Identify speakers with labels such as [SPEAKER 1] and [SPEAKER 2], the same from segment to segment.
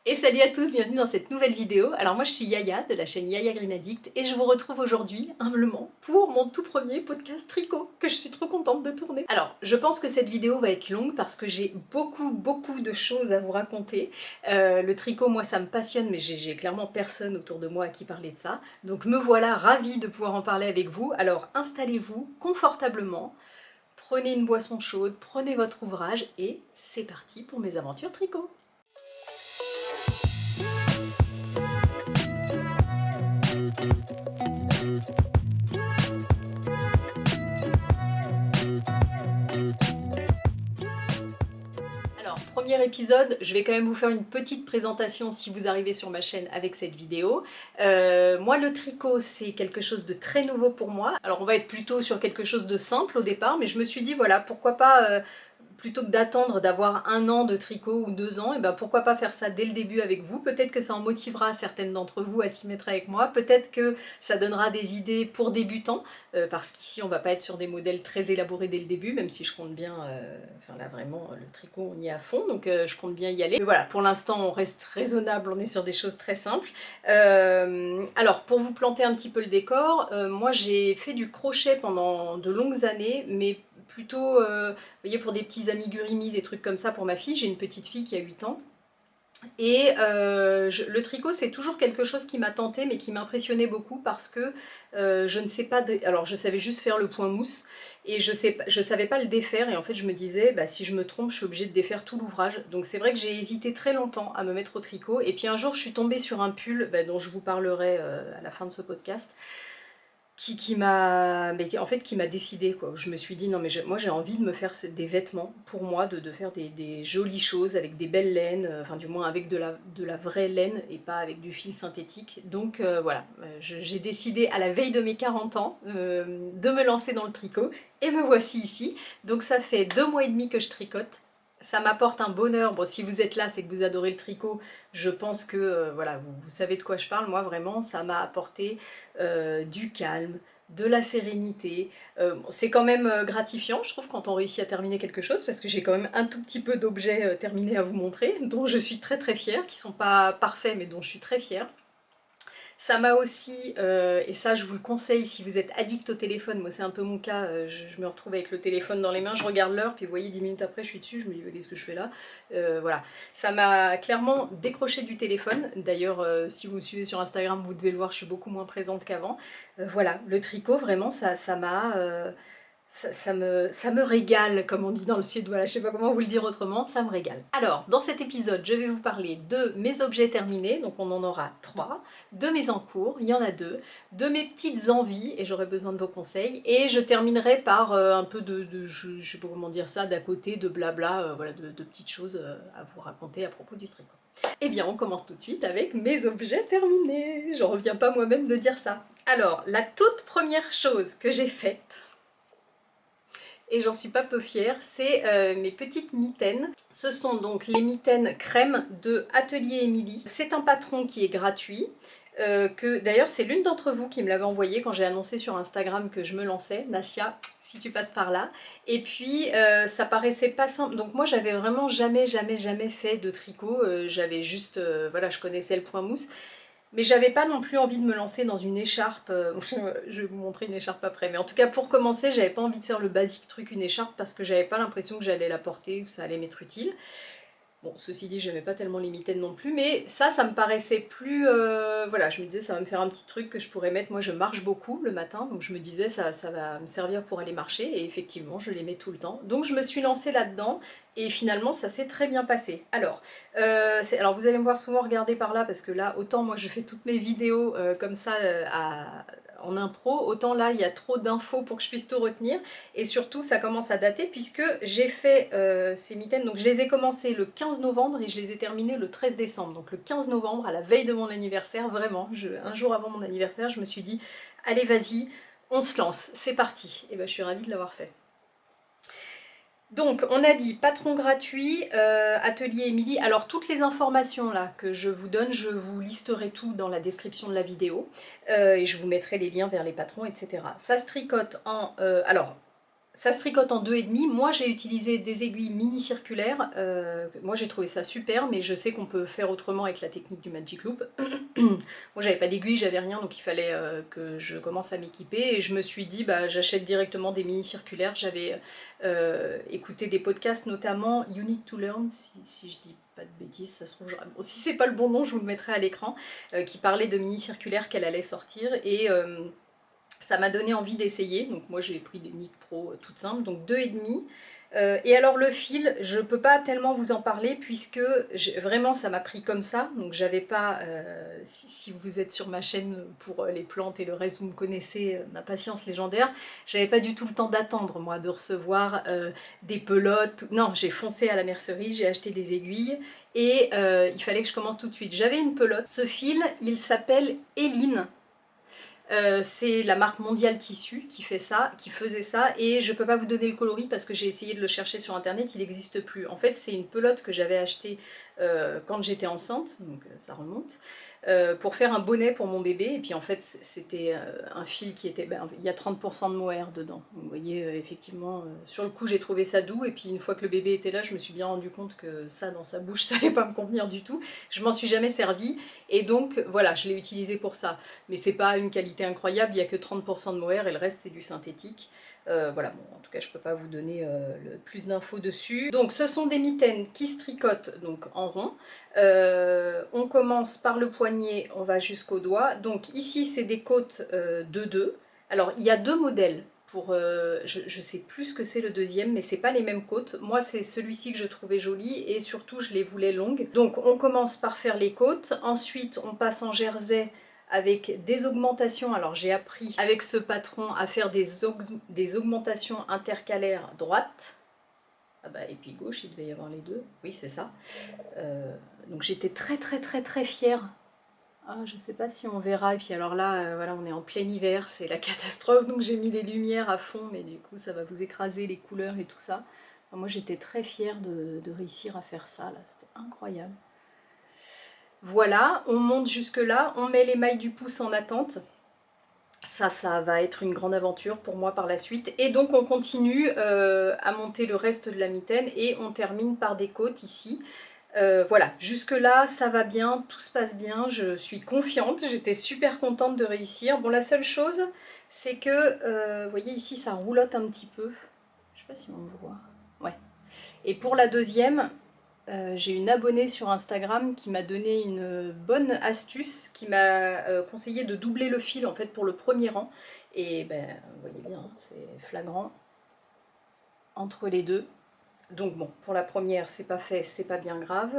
[SPEAKER 1] Et salut à tous, bienvenue dans cette nouvelle vidéo. Alors moi je suis Yaya de la chaîne Yaya Green Addict et je vous retrouve aujourd'hui, humblement, pour mon tout premier podcast tricot que je suis trop contente de tourner. Alors je pense que cette vidéo va être longue parce que j'ai beaucoup de choses à vous raconter. Le tricot, moi ça me passionne, mais j'ai clairement personne autour de moi à qui parler de ça. Donc me voilà ravie de pouvoir en parler avec vous. Alors installez-vous confortablement, prenez une boisson chaude, prenez votre ouvrage et c'est parti pour mes aventures tricot. Alors, premier épisode, je vais quand même vous faire une petite présentation si vous arrivez sur ma chaîne avec cette vidéo. Moi, le tricot, c'est quelque chose de très nouveau pour moi. Alors, on va être plutôt sur quelque chose de simple au départ, mais je me suis dit, voilà, pourquoi pas, plutôt que d'attendre d'avoir 1 an de tricot ou 2 ans, et ben pourquoi pas faire ça dès le début avec vous. Peut-être que ça en motivera certaines d'entre vous à s'y mettre avec moi, peut-être que ça donnera des idées pour débutants, parce qu'ici on va pas être sur des modèles très élaborés dès le début, même si je compte bien, enfin là vraiment le tricot on y est à fond, donc je compte bien y aller. Mais voilà, pour l'instant on reste raisonnable, on est sur des choses très simples. Alors pour vous planter un petit peu le décor, moi j'ai fait du crochet pendant de longues années, mais plutôt, vous voyez, pour des petits amigurumis, des trucs comme ça pour ma fille. J'ai une petite fille qui a 8 ans. Et le tricot, c'est toujours quelque chose qui m'a tentée, mais qui m'impressionnait beaucoup parce que je ne sais pas... Alors, je savais juste faire le point mousse, et je savais pas le défaire, et en fait, je me disais, bah, si je me trompe, je suis obligée de défaire tout l'ouvrage. Donc c'est vrai que j'ai hésité très longtemps à me mettre au tricot, et puis un jour, je suis tombée sur un pull, bah, dont je vous parlerai à la fin de ce podcast, qui m'a en fait qui m'a décidé quoi. Je me suis dit non mais moi j'ai envie de me faire des vêtements pour moi, de faire des jolies choses avec des belles laines, enfin du moins avec de la vraie laine et pas avec du fil synthétique. Donc voilà, j'ai décidé à la veille de mes 40 ans de me lancer dans le tricot et me voici ici. Donc ça fait 2 mois et demi que je tricote. Ça m'apporte un bonheur. Bon, si vous êtes là, c'est que vous adorez le tricot. Je pense que voilà, vous savez de quoi je parle. Moi, vraiment, ça m'a apporté du calme, de la sérénité. C'est quand même gratifiant, je trouve, quand on réussit à terminer quelque chose, parce que j'ai quand même un tout petit peu d'objets terminés à vous montrer, dont je suis très fière, qui sont pas parfaits, mais dont je suis très fière. Ça m'a aussi, et ça je vous le conseille si vous êtes addict au téléphone, moi c'est un peu mon cas, je me retrouve avec le téléphone dans les mains, je regarde l'heure, puis vous voyez 10 minutes après je suis dessus, je me dis qu'est-ce que je fais là, voilà. Ça m'a clairement décroché du téléphone, d'ailleurs si vous me suivez sur Instagram vous devez le voir, je suis beaucoup moins présente qu'avant. Voilà, le tricot vraiment ça m'a... ça me régale, comme on dit dans le sud, voilà, je sais pas comment vous le dire autrement, ça me régale. Alors, dans cet épisode, je vais vous parler de mes objets terminés, donc on en aura 3, de mes en cours, il y en a 2, de mes petites envies, et j'aurai besoin de vos conseils, et je terminerai par un peu je sais pas comment dire ça, d'à côté, de blabla, voilà, de petites choses à vous raconter à propos du tricot. Eh bien, on commence tout de suite avec mes objets terminés, j'en reviens pas moi-même de dire ça. Alors, la toute première chose que j'ai faite, et j'en suis pas peu fière, c'est mes petites mitaines. Ce sont donc les mitaines crème de Atelier Émilie. C'est un patron qui est gratuit, que d'ailleurs c'est l'une d'entre vous qui me l'avait envoyé quand j'ai annoncé sur Instagram que je me lançais, Nassia, si tu passes par là. Et puis ça paraissait pas simple, donc moi j'avais vraiment jamais fait de tricot, j'avais juste, voilà, je connaissais le point mousse, mais j'avais pas non plus envie de me lancer dans une écharpe, je vais vous montrer une écharpe après, mais en tout cas pour commencer j'avais pas envie de faire le basique truc une écharpe parce que j'avais pas l'impression que j'allais la porter, que ça allait m'être utile. Bon, ceci dit, j'aimais pas tellement les mitaines non plus, mais ça me paraissait plus... voilà, je me disais, ça va me faire un petit truc que je pourrais mettre. Moi, je marche beaucoup le matin, donc je me disais, ça va me servir pour aller marcher, et effectivement, je les mets tout le temps. Donc, je me suis lancée là-dedans, et finalement, ça s'est très bien passé. Alors, vous allez me voir souvent regarder par là, parce que là, autant moi, je fais toutes mes vidéos comme ça, en impro, autant là, il y a trop d'infos pour que je puisse tout retenir. Et surtout, ça commence à dater puisque j'ai fait ces mitaines, donc je les ai commencées le 15 novembre et je les ai terminées le 13 décembre. Donc le 15 novembre, à la veille de mon anniversaire, vraiment, un jour avant mon anniversaire, je me suis dit, allez vas-y, on se lance, c'est parti. Et ben je suis ravie de l'avoir fait. Donc, on a dit patron gratuit, Atelier Émilie. Alors, toutes les informations là que je vous donne, je vous listerai tout dans la description de la vidéo et je vous mettrai les liens vers les patrons, etc. Ça se tricote en... alors, Ça se tricote en 2,5. Moi j'ai utilisé des aiguilles mini circulaires, moi j'ai trouvé ça super, mais je sais qu'on peut faire autrement avec la technique du Magic Loop. Moi j'avais pas d'aiguille, j'avais rien, donc il fallait que je commence à m'équiper, et je me suis dit bah j'achète directement des mini circulaires. J'avais écouté des podcasts, notamment You Need to Learn, si je dis pas de bêtises, ça se trouve, bon, si c'est pas le bon nom je vous le mettrai à l'écran, qui parlait de mini circulaires qu'elle allait sortir, et ça m'a donné envie d'essayer. Donc moi j'ai pris des Knit Pro toutes simples, donc 2,5. Et alors le fil, je peux pas tellement vous en parler puisque vraiment ça m'a pris comme ça, donc j'avais pas, si vous êtes sur ma chaîne pour les plantes et le reste vous me connaissez, ma patience légendaire, j'avais pas du tout le temps d'attendre moi de recevoir des pelotes, non j'ai foncé à la mercerie, j'ai acheté des aiguilles et il fallait que je commence tout de suite. J'avais une pelote, ce fil il s'appelle Eline. C'est la marque Mondial Tissu qui fait ça, qui faisait ça, et je peux pas vous donner le coloris parce que j'ai essayé de le chercher sur internet, il n'existe plus. En fait, c'est une pelote que j'avais achetée quand j'étais enceinte, donc ça remonte, pour faire un bonnet pour mon bébé, et puis en fait c'était un fil qui était, il y a 30% de mohair dedans. Donc, vous voyez, effectivement, sur le coup j'ai trouvé ça doux, et puis une fois que le bébé était là, je me suis bien rendu compte que ça dans sa bouche ça allait pas me convenir du tout. Je m'en suis jamais servie, et donc voilà, je l'ai utilisé pour ça. Mais c'est pas une qualité incroyable, il n'y a que 30% de mohair et le reste c'est du synthétique. Voilà, bon, en tout cas je peux pas vous donner plus d'infos dessus. Donc ce sont des mitaines qui se tricotent donc en rond. On commence par le poignet, on va jusqu'au doigt. Donc ici c'est des côtes de 2. Alors il y a deux modèles. Pour, je sais plus ce que c'est le deuxième, mais c'est pas les mêmes côtes. Moi c'est celui-ci que je trouvais joli, et surtout je les voulais longues. Donc on commence par faire les côtes, ensuite on passe en jersey avec des augmentations. Alors j'ai appris avec ce patron à faire des augmentations intercalaires droites. Ah bah, et puis gauche, il devait y avoir les deux. Oui, c'est ça. Donc j'étais très fière. Ah, je sais pas si on verra. Et puis alors là, voilà, on est en plein hiver, c'est la catastrophe. Donc j'ai mis les lumières à fond, mais du coup ça va vous écraser les couleurs et tout ça. Enfin, moi j'étais très fière de réussir à faire ça là. C'était incroyable. Voilà, on monte jusque là, on met les mailles du pouce en attente. Ça va être une grande aventure pour moi par la suite. Et donc on continue à monter le reste de la mitaine, et on termine par des côtes ici. Voilà, jusque là ça va bien, tout se passe bien, je suis confiante, j'étais super contente de réussir. Bon, la seule chose, c'est que, vous voyez ici ça roulotte un petit peu. Je sais pas si on le voit. Ouais. Et pour la deuxième, j'ai une abonnée sur Instagram qui m'a donné une bonne astuce, qui m'a conseillé de doubler le fil en fait pour le premier rang. Et ben, vous voyez bien, hein, c'est flagrant entre les deux. Donc bon, pour la première, c'est pas fait, c'est pas bien grave.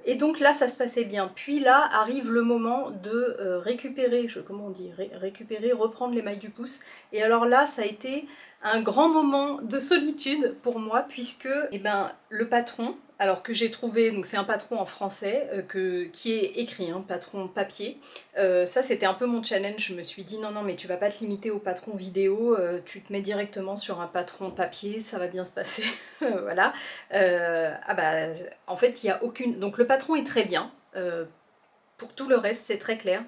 [SPEAKER 1] Et donc là, ça se passait bien. Puis là, arrive le moment de récupérer, comment on dit, récupérer, reprendre les mailles du pouce. Et alors là, ça a été un grand moment de solitude pour moi, puisque eh ben, le patron, alors que j'ai trouvé, donc c'est un patron en français, qui est écrit, hein, patron papier. Ça c'était un peu mon challenge, je me suis dit non mais tu vas pas te limiter au patron vidéo, tu te mets directement sur un patron papier, ça va bien se passer. Voilà. Ah bah en fait il n'y a aucune... Donc le patron est très bien, pour tout le reste c'est très clair,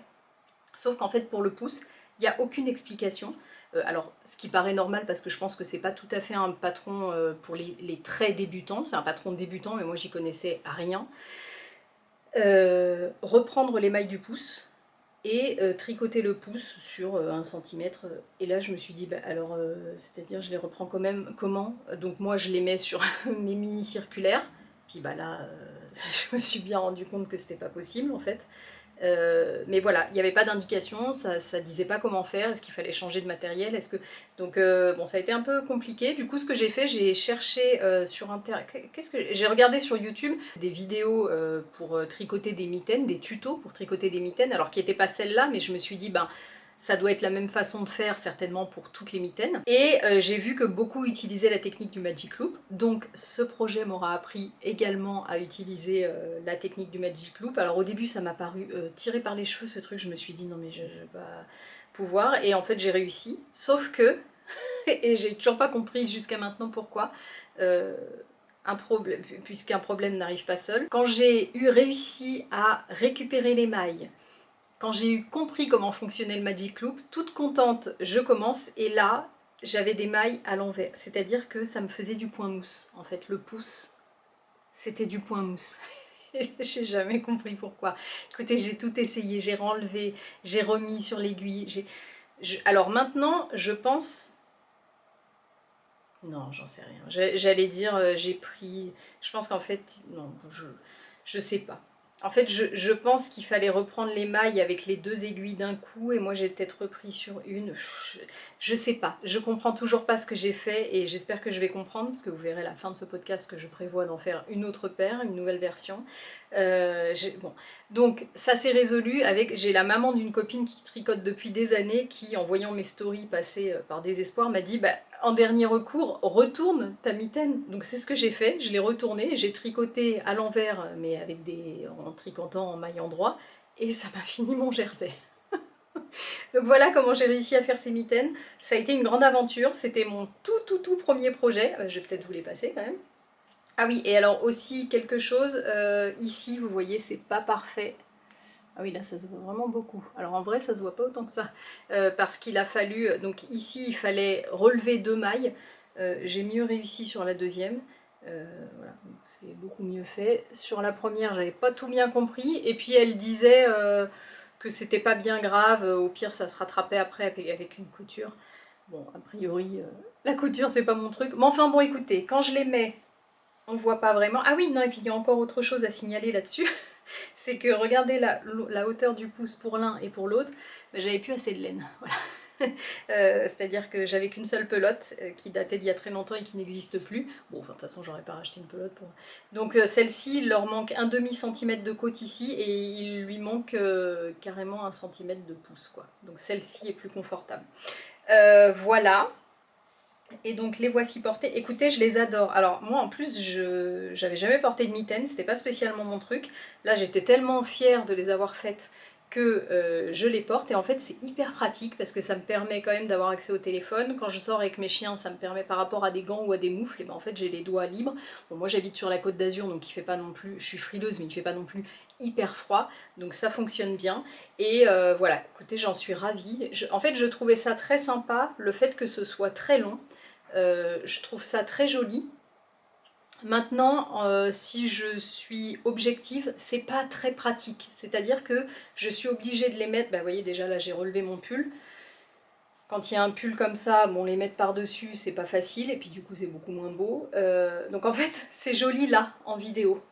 [SPEAKER 1] sauf qu'en fait pour le pouce, il n'y a aucune explication. Alors, ce qui paraît normal, parce que je pense que c'est pas tout à fait un patron pour les très débutants, c'est un patron débutant, mais moi j'y connaissais rien. Reprendre les mailles du pouce et tricoter le pouce sur 1 cm. Et là je me suis dit, bah, alors, c'est-à-dire je les reprends quand même comment? Donc moi je les mets sur mes mini circulaires, puis bah là, je me suis bien rendu compte que c'était pas possible en fait. Mais voilà, il n'y avait pas d'indication, ça disait pas comment faire, est-ce qu'il fallait changer de matériel, est-ce que... Donc bon, ça a été un peu compliqué. Du coup, ce que j'ai fait, j'ai cherché sur internet... J'ai regardé sur YouTube des vidéos pour tricoter des mitaines, des tutos pour tricoter des mitaines, alors qui n'étaient pas celles-là, mais je me suis dit, ben... ça doit être la même façon de faire certainement pour toutes les mitaines. Et j'ai vu que beaucoup utilisaient la technique du Magic Loop. Donc ce projet m'aura appris également à utiliser la technique du Magic Loop. Alors au début ça m'a paru tiré par les cheveux ce truc, je me suis dit non mais je vais pas pouvoir. Et en fait j'ai réussi. Sauf que, et j'ai toujours pas compris jusqu'à maintenant pourquoi, puisqu'un problème n'arrive pas seul. Quand j'ai réussi à récupérer les mailles, quand j'ai compris comment fonctionnait le Magic Loop, toute contente, je commence, et là, j'avais des mailles à l'envers, c'est-à-dire que ça me faisait du point mousse. En fait, le pouce, c'était du point mousse. J'ai jamais compris pourquoi. Écoutez, j'ai tout essayé, j'ai renlevé, j'ai remis sur l'aiguille. Alors maintenant, je pense... Non, j'en sais rien. J'allais dire, j'ai pris... Je pense qu'en fait, non, je sais pas. En fait, je pense qu'il fallait reprendre les mailles avec les 2 aiguilles d'un coup, et moi j'ai peut-être repris sur une. Je sais pas. Je comprends toujours pas ce que j'ai fait, et j'espère que je vais comprendre, parce que vous verrez à la fin de ce podcast que je prévois d'en faire une autre paire, une nouvelle version. Bon. Donc ça s'est résolu avec... J'ai la maman d'une copine qui tricote depuis des années, qui en voyant mes stories passer par désespoir m'a dit bah, en dernier recours, retourne ta mitaine. Donc c'est ce que j'ai fait, je l'ai retournée, j'ai tricoté à l'envers, mais avec en tricotant en maille endroit, et ça m'a fini mon jersey. Donc voilà comment j'ai réussi à faire ces mitaines. Ça a été une grande aventure, c'était mon tout premier projet. Je vais peut-être vous les passer quand même. Ah oui, et alors aussi quelque chose, ici vous voyez c'est pas parfait. Ah oui, là ça se voit vraiment beaucoup. Alors en vrai ça se voit pas autant que ça, parce qu'il a fallu, donc ici il fallait relever 2 mailles, j'ai mieux réussi sur la deuxième, voilà, c'est beaucoup mieux fait. Sur la première j'avais pas tout bien compris, et puis elle disait que c'était pas bien grave, au pire ça se rattrapait après avec une couture. Bon, a priori, la couture c'est pas mon truc, mais enfin bon écoutez, quand je les mets, on voit pas vraiment. Ah oui, non, et puis il y a encore autre chose à signaler là-dessus. C'est que regardez la hauteur du pouce pour l'un et pour l'autre, ben, j'avais plus assez de laine. Voilà. C'est-à-dire que j'avais qu'une seule pelote qui datait d'il y a très longtemps et qui n'existe plus. Bon, enfin, de toute façon, j'aurais pas racheté une pelote pour... Donc celle-ci, il leur manque un demi-centimètre de côte ici et il lui manque carrément 1 centimètre de pouce, quoi. Donc celle-ci est plus confortable. Voilà. Et donc les voici portées. Écoutez, je les adore. Alors moi en plus, j'avais jamais porté de mitaines, c'était pas spécialement mon truc. Là j'étais tellement fière de les avoir faites que je les porte. Et en fait c'est hyper pratique parce que ça me permet quand même d'avoir accès au téléphone. Quand je sors avec mes chiens, ça me permet par rapport à des gants ou à des moufles, et ben en fait j'ai les doigts libres. Bon, moi j'habite sur la Côte d'Azur donc il fait pas non plus, je suis frileuse mais il fait pas non plus hyper froid, donc ça fonctionne bien. Et voilà, écoutez, j'en suis ravie. En fait je trouvais ça très sympa, le fait que ce soit très long. Je trouve ça très joli. Maintenant, si je suis objective, c'est pas très pratique. C'est-à-dire que je suis obligée de les mettre, bah vous voyez déjà là j'ai relevé mon pull. Quand il y a un pull comme ça, bon les mettre par-dessus c'est pas facile et puis du coup c'est beaucoup moins beau. Donc en fait c'est joli là, en vidéo.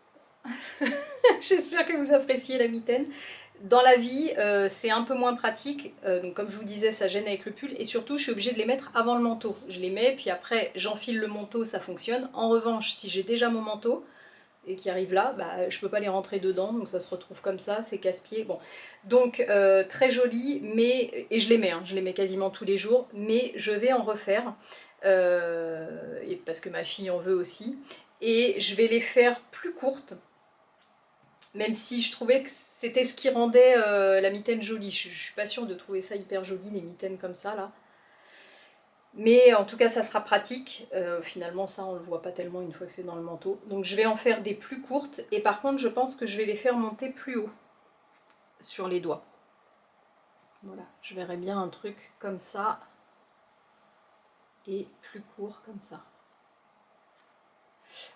[SPEAKER 1] J'espère que vous appréciez la mitaine. Dans la vie, c'est un peu moins pratique, donc comme je vous disais, ça gêne avec le pull, et surtout je suis obligée de les mettre avant le manteau. Je les mets, puis après j'enfile le manteau, ça fonctionne. En revanche, si j'ai déjà mon manteau, et qui arrive là, bah, je peux pas les rentrer dedans, donc ça se retrouve comme ça, c'est casse-pied. Bon. Donc très joli, mais, et je les mets, hein, je les mets quasiment tous les jours, mais je vais en refaire, et parce que ma fille en veut aussi, et je vais les faire plus courtes, même si je trouvais que c'était ce qui rendait la mitaine jolie. Je suis pas sûre de trouver ça hyper joli, les mitaines comme ça, là. Mais en tout cas, ça sera pratique. Finalement, ça, on le voit pas tellement une fois que c'est dans le manteau. Donc je vais en faire des plus courtes. Et par contre, je pense que je vais les faire monter plus haut sur les doigts. Voilà, je verrais bien un truc comme ça. Et plus court comme ça.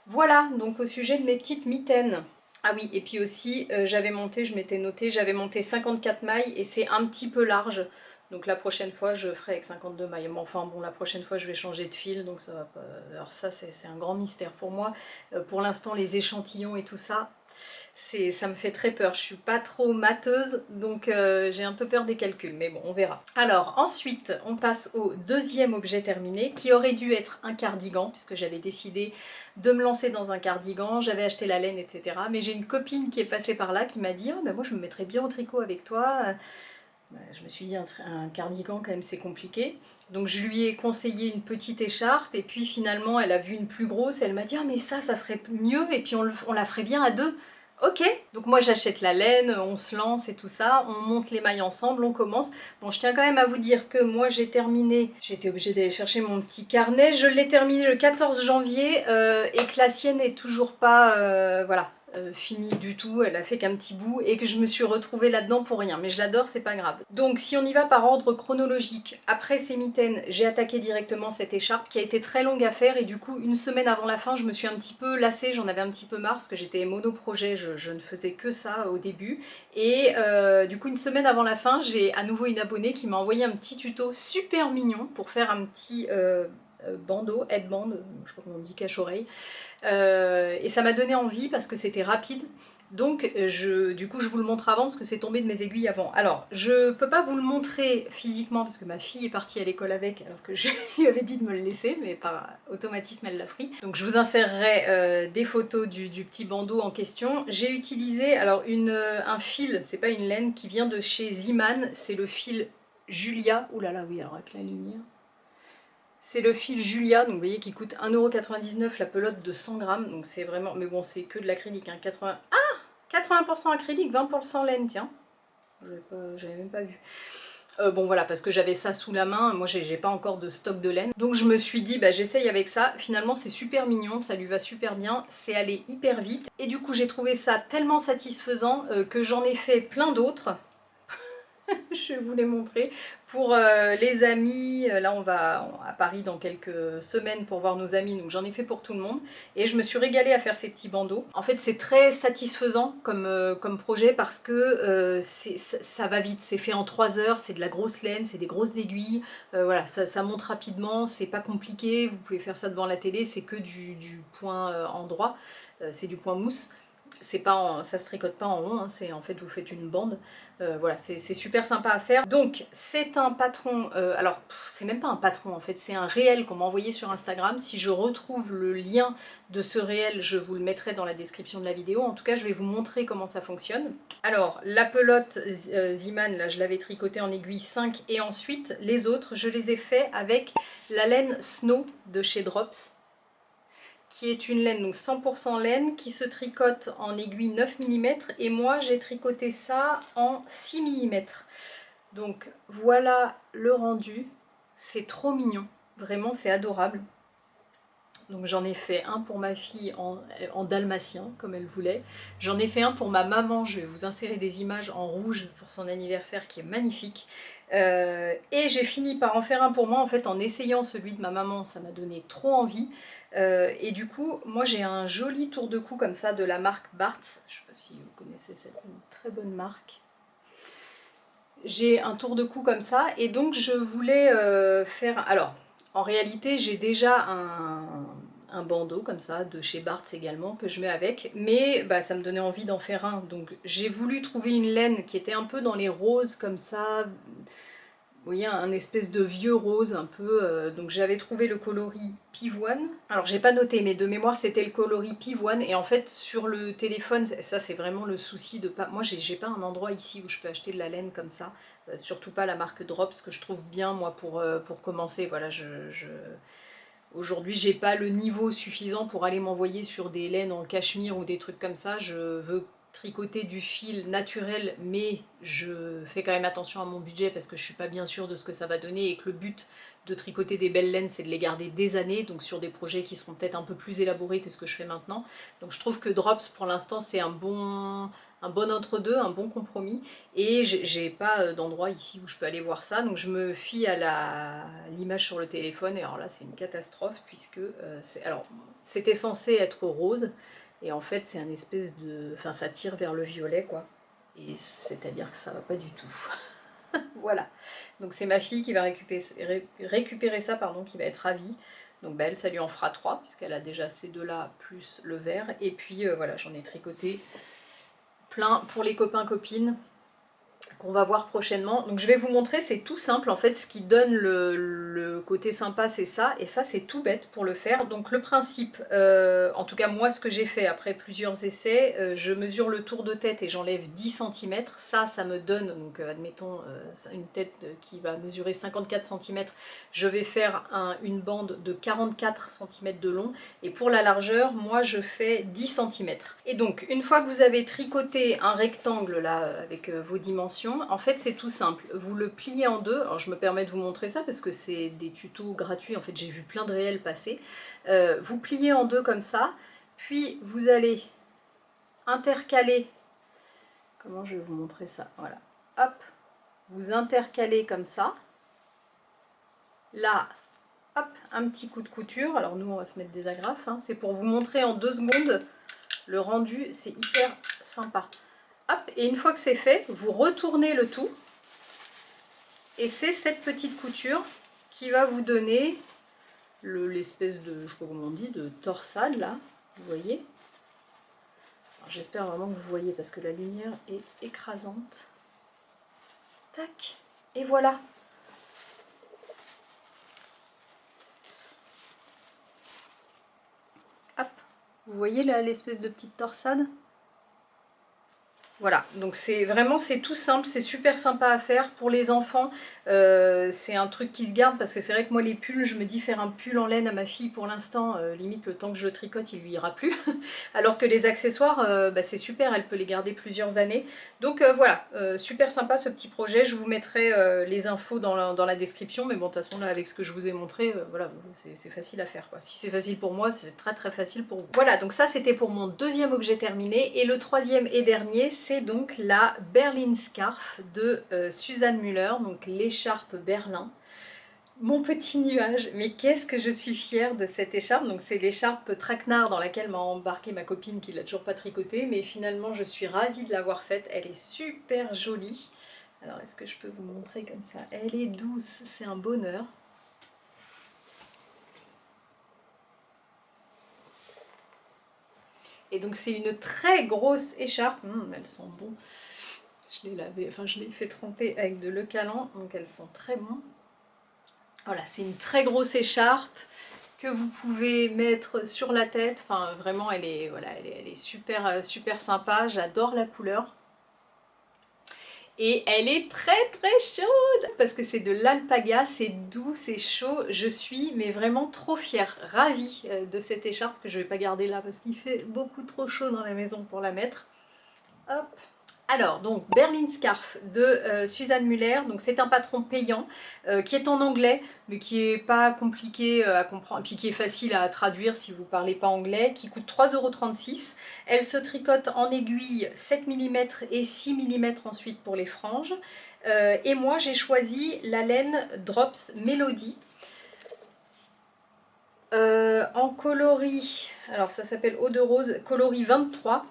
[SPEAKER 1] Voilà, donc au sujet de mes petites mitaines. Ah oui, et puis aussi, j'avais monté, je m'étais noté, j'avais monté 54 mailles et c'est un petit peu large. Donc la prochaine fois, je ferai avec 52 mailles. Mais enfin bon, la prochaine fois, je vais changer de fil, donc ça va pas... Alors ça, c'est un grand mystère pour moi. Pour l'instant, les échantillons et tout ça, ça me fait très peur. Je suis pas trop mateuse, donc j'ai un peu peur des calculs, mais bon, on verra. Alors ensuite, on passe au deuxième objet terminé, qui aurait dû être un cardigan, puisque j'avais décidé de me lancer dans un cardigan, j'avais acheté la laine, etc. Mais j'ai une copine qui est passée par là, qui m'a dit « Oh, ben moi je me mettrais bien au tricot avec toi ». Je me suis dit un cardigan quand même c'est compliqué. Donc je lui ai conseillé une petite écharpe et puis finalement elle a vu une plus grosse et elle m'a dit « Ah mais ça serait mieux et puis on la ferait bien à deux ». Ok, donc moi j'achète la laine, on se lance et tout ça, on monte les mailles ensemble, on commence. Bon, je tiens quand même à vous dire que moi j'ai terminé, j'étais obligée d'aller chercher mon petit carnet, je l'ai terminé le 14 janvier et que la sienne n'est toujours pas, voilà, fini du tout, elle a fait qu'un petit bout et que je me suis retrouvée là-dedans pour rien, mais je l'adore, c'est pas grave. Donc si on y va par ordre chronologique, après ces mitaines, j'ai attaqué directement cette écharpe qui a été très longue à faire et du coup une semaine avant la fin je me suis un petit peu lassée, j'en avais un petit peu marre parce que j'étais monoprojet, je ne faisais que ça au début et du coup une semaine avant la fin j'ai à nouveau une abonnée qui m'a envoyé un petit tuto super mignon pour faire un petit bandeau, headband, je crois qu'on dit cache-oreille. Et ça m'a donné envie parce que c'était rapide. Donc du coup je vous le montre avant parce que c'est tombé de mes aiguilles avant. Alors je peux pas vous le montrer physiquement parce que ma fille est partie à l'école avec alors que je lui avais dit de me le laisser mais par automatisme elle l'a pris. Donc je vous insérerai des photos du petit bandeau en question. J'ai utilisé alors un fil, c'est pas une laine, qui vient de chez Ziman, c'est le fil Julia. Ouh là là oui alors avec la lumière. C'est le fil Julia, donc vous voyez qui coûte 1,99 € la pelote de 100 grammes, donc c'est vraiment... Mais bon, c'est que de l'acrylique, hein. 80% acrylique, 20% laine, tiens. J'avais même pas vu. Bon voilà, parce que j'avais ça sous la main, moi j'ai pas encore de stock de laine. Donc je me suis dit, bah j'essaye avec ça. Finalement c'est super mignon, ça lui va super bien, c'est allé hyper vite. Et du coup j'ai trouvé ça tellement satisfaisant que j'en ai fait plein d'autres. Je vais vous les montrer. Pour les amis, là on va à Paris dans quelques semaines pour voir nos amis, donc j'en ai fait pour tout le monde. Et je me suis régalée à faire ces petits bandeaux. En fait c'est très satisfaisant comme projet parce que ça va vite, c'est fait en 3 heures, c'est de la grosse laine, c'est des grosses aiguilles, voilà, ça monte rapidement, c'est pas compliqué, vous pouvez faire ça devant la télé, c'est que du point endroit, c'est du point mousse. Ça se tricote pas en rond, hein, en fait vous faites une bande. Voilà, c'est super sympa à faire. Donc c'est un patron, alors c'est même pas un patron en fait, c'est un réel qu'on m'a envoyé sur Instagram. Si je retrouve le lien de ce réel, je vous le mettrai dans la description de la vidéo. En tout cas, je vais vous montrer comment ça fonctionne. Alors, la pelote Ziman, là je l'avais tricotée en aiguille 5 et ensuite les autres, je les ai fait avec la laine Snow de chez Drops, qui est une laine, donc 100% laine, qui se tricote en aiguille 9 mm, et moi j'ai tricoté ça en 6 mm. Donc voilà le rendu, c'est trop mignon, vraiment c'est adorable. Donc j'en ai fait un pour ma fille en dalmatien, comme elle voulait. J'en ai fait un pour ma maman, je vais vous insérer des images en rouge pour son anniversaire qui est magnifique. Et j'ai fini par en faire un pour moi, en fait en essayant celui de ma maman, ça m'a donné trop envie. Et du coup, moi j'ai un joli tour de cou comme ça de la marque Barthes. Je ne sais pas si vous connaissez cette très bonne marque. J'ai un tour de cou comme ça et donc je voulais faire... Alors, en réalité j'ai déjà un bandeau comme ça de chez Barthes également que je mets avec, mais bah, ça me donnait envie d'en faire un. Donc j'ai voulu trouver une laine qui était un peu dans les roses comme ça. Vous voyez, un espèce de vieux rose un peu, donc j'avais trouvé le coloris pivoine. Alors j'ai pas noté, mais de mémoire c'était le coloris pivoine, et en fait sur le téléphone, ça c'est vraiment le souci de pas... Moi j'ai pas un endroit ici où je peux acheter de la laine comme ça, surtout pas la marque Drops que je trouve bien moi pour commencer, voilà, Aujourd'hui, j'ai pas le niveau suffisant pour aller m'envoyer sur des laines en cachemire ou des trucs comme ça. Je veux tricoter du fil naturel, mais je fais quand même attention à mon budget parce que je suis pas bien sûre de ce que ça va donner et que le but de tricoter des belles laines, c'est de les garder des années, donc sur des projets qui seront peut-être un peu plus élaborés que ce que je fais maintenant. Donc je trouve que Drops, pour l'instant, c'est un bon entre-deux, un bon compromis, et j'ai pas d'endroit ici où je peux aller voir ça, donc je me fie à l'image sur le téléphone, et alors là c'est une catastrophe puisque c'était censé être rose, et en fait c'est un espèce de... Enfin ça tire vers le violet quoi, et c'est-à-dire que ça va pas du tout. Voilà, donc c'est ma fille qui va récupérer ça, pardon, qui va être ravie. Donc bah, elle, ça lui en fera 3 puisqu'elle a déjà ces deux-là plus le vert, et puis voilà, j'en ai tricoté plein pour les copains-copines qu'on va voir prochainement. Donc je vais vous montrer, c'est tout simple en fait, ce qui donne le côté sympa c'est ça, et ça c'est tout bête pour le faire. Donc le principe, en tout cas moi ce que j'ai fait après plusieurs essais, je mesure le tour de tête et j'enlève 10 cm, ça me donne, donc admettons une tête qui va mesurer 54 cm, je vais faire une bande de 44 cm de long, et pour la largeur, moi je fais 10 cm. Et donc une fois que vous avez tricoté un rectangle là avec vos dimensions, en fait c'est tout simple, vous le pliez en deux. Alors je me permets de vous montrer ça parce que c'est des tutos gratuits, en fait j'ai vu plein de réels passer. Vous pliez en deux comme ça, puis vous allez intercaler, comment je vais vous montrer ça, voilà, hop, vous intercalez comme ça, là, hop, un petit coup de couture, alors nous on va se mettre des agrafes, hein. C'est pour vous montrer en 2 secondes le rendu, c'est hyper sympa. Hop, et une fois que c'est fait, vous retournez le tout, et c'est cette petite couture qui va vous donner l'espèce de, je sais pas comment on dit, de torsade là, vous voyez. J'espère vraiment que vous voyez parce que la lumière est écrasante. Tac, et voilà. Hop, vous voyez là l'espèce de petite torsade? Voilà, donc c'est vraiment, c'est tout simple, c'est super sympa à faire pour les enfants. C'est un truc qui se garde parce que c'est vrai que moi les pulls, je me dis faire un pull en laine à ma fille pour l'instant, limite le temps que je le tricote il lui ira plus. Alors que les accessoires, bah, c'est super, elle peut les garder plusieurs années. Donc voilà, super sympa ce petit projet, je vous mettrai les infos dans la description, mais bon de toute façon là avec ce que je vous ai montré, voilà, c'est facile à faire quoi. Si c'est facile pour moi, c'est très très facile pour vous. Voilà, donc ça c'était pour mon deuxième objet terminé, et le troisième et dernier, c'est donc la Berlin Scarf de Suzanne Müller, donc l'écharpe Berlin. Mon petit nuage, mais qu'est-ce que je suis fière de cette écharpe. Donc c'est l'écharpe traquenard dans laquelle m'a embarqué ma copine qui l'a toujours pas tricotée, mais finalement je suis ravie de l'avoir faite, elle est super jolie. Alors est-ce que je peux vous montrer comme ça? Elle est douce, c'est un bonheur. Et donc c'est une très grosse écharpe, elle sent bon. Je l'ai lavé, enfin je l'ai fait tremper avec de l'eau calant, donc elle sent très bon. Voilà, c'est une très grosse écharpe que vous pouvez mettre sur la tête. Enfin, vraiment, elle est, voilà, elle est super, super sympa. J'adore la couleur. Et elle est très très chaude parce que c'est de l'alpaga, c'est doux, c'est chaud. Je suis mais vraiment trop fière, ravie de cette écharpe que je ne vais pas garder là parce qu'il fait beaucoup trop chaud dans la maison pour la mettre. Hop. Alors, donc, Berlin Scarf de Suzanne Müller, donc c'est un patron payant qui est en anglais, mais qui est pas compliqué à comprendre, et puis qui est facile à traduire si vous parlez pas anglais, qui coûte 3,36 €. Elle se tricote en aiguille 7 mm et 6 mm ensuite pour les franges. Et moi, j'ai choisi la laine Drops Melody. En coloris, alors ça s'appelle Eau de Rose, coloris 23.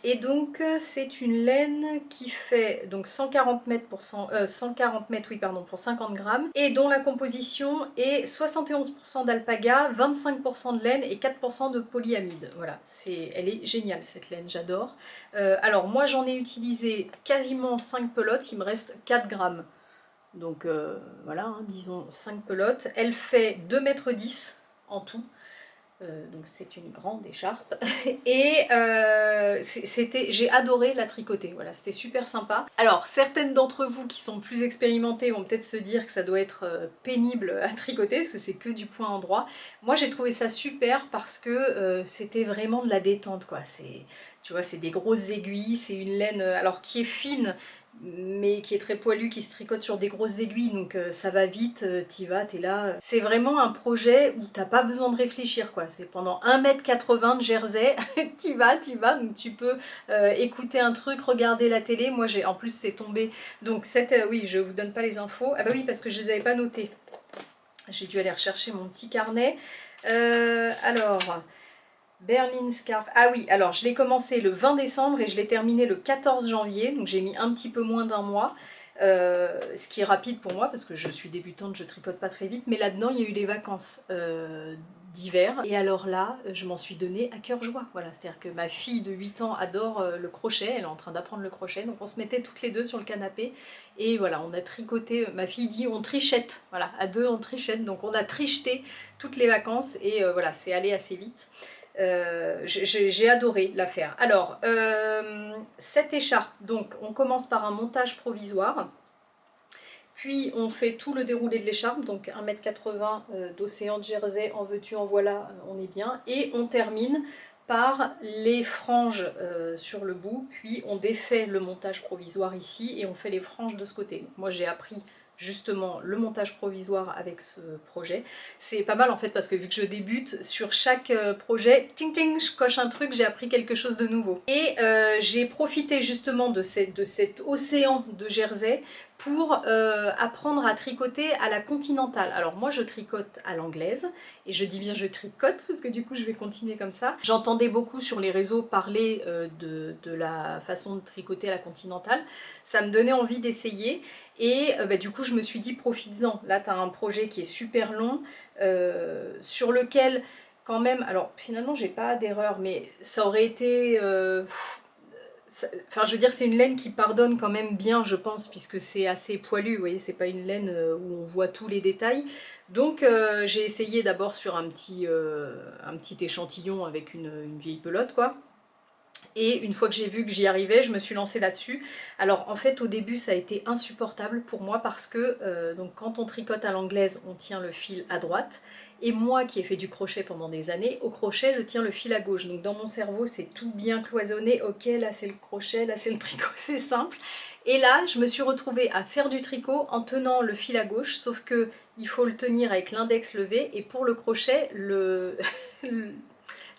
[SPEAKER 1] Et donc c'est une laine qui fait donc 140 mètres pour 140 mètres, oui, pardon, pour 50 grammes, et dont la composition est 71% d'alpaga, 25% de laine et 4% de polyamide. Voilà, elle est géniale cette laine, j'adore. Alors moi j'en ai utilisé quasiment 5 pelotes, il me reste 4 grammes. Donc voilà, hein, disons 5 pelotes. Elle fait 2,10 m en tout. Donc c'est une grande écharpe et j'ai adoré la tricoter, voilà, c'était super sympa. Alors certaines d'entre vous qui sont plus expérimentées vont peut-être se dire que ça doit être pénible à tricoter parce que c'est que du point endroit. Moi j'ai trouvé ça super parce que c'était vraiment de la détente quoi. Tu vois, c'est des grosses aiguilles, c'est une laine alors qui est fine mais qui est très poilu, qui se tricote sur des grosses aiguilles, donc ça va vite, t'y vas, t'es là. C'est vraiment un projet où t'as pas besoin de réfléchir, quoi. C'est pendant 1,80 m de jersey, t'y vas, donc tu peux écouter un truc, regarder la télé. Moi, en plus, c'est tombé. Donc, oui, je vous donne pas les infos. Ah bah oui, parce que je les avais pas notées. J'ai dû aller rechercher mon petit carnet. Alors... Berlin Scarf, ah oui, alors je l'ai commencé le 20 décembre et je l'ai terminé le 14 janvier, donc j'ai mis un petit peu moins d'un mois, ce qui est rapide pour moi parce que je suis débutante, je tricote pas très vite, mais là-dedans il y a eu les vacances d'hiver, et alors là, je m'en suis donné à cœur joie, voilà, c'est-à-dire que ma fille de 8 ans adore le crochet, elle est en train d'apprendre le crochet, donc on se mettait toutes les deux sur le canapé, et voilà, on a tricoté, ma fille dit on trichette, voilà, à deux on trichette, donc on a tricheté toutes les vacances, et voilà, c'est allé assez vite. J'ai adoré la faire. Alors, cette écharpe, donc on commence par un montage provisoire, puis on fait tout le déroulé de l'écharpe, donc 1,80 m d'océan de jersey, en veux-tu, en voilà, on est bien, et on termine par les franges sur le bout, puis on défait le montage provisoire ici, et on fait les franges de ce côté. Donc moi j'ai appris justement le montage provisoire avec ce projet. C'est pas mal en fait parce que vu que je débute, sur chaque projet, ting ting, je coche un truc, j'ai appris quelque chose de nouveau. Et j'ai profité justement de cet océan de Jersey pour apprendre à tricoter à la continentale. Alors moi je tricote à l'anglaise, et je dis bien je tricote parce que du coup je vais continuer comme ça. J'entendais beaucoup sur les réseaux parler de la façon de tricoter à la continentale, ça me donnait envie d'essayer, et du coup je me suis dit profites-en. Là tu as un projet qui est super long, sur lequel quand même, alors finalement j'ai pas d'erreur, mais ça aurait été... Enfin, je veux dire, c'est une laine qui pardonne quand même bien, je pense, puisque c'est assez poilu, vous voyez, c'est pas une laine où on voit tous les détails. Donc, j'ai essayé d'abord sur un petit échantillon avec une vieille pelote, quoi. Et une fois que j'ai vu que j'y arrivais, je me suis lancée là-dessus. Alors en fait au début ça a été insupportable pour moi parce que donc, quand on tricote à l'anglaise, on tient le fil à droite. Et moi qui ai fait du crochet pendant des années, au crochet je tiens le fil à gauche. Donc dans mon cerveau c'est tout bien cloisonné. Ok, là c'est le crochet, là c'est le tricot, c'est simple. Et là je me suis retrouvée à faire du tricot en tenant le fil à gauche, sauf que il faut le tenir avec l'index levé, et pour le crochet,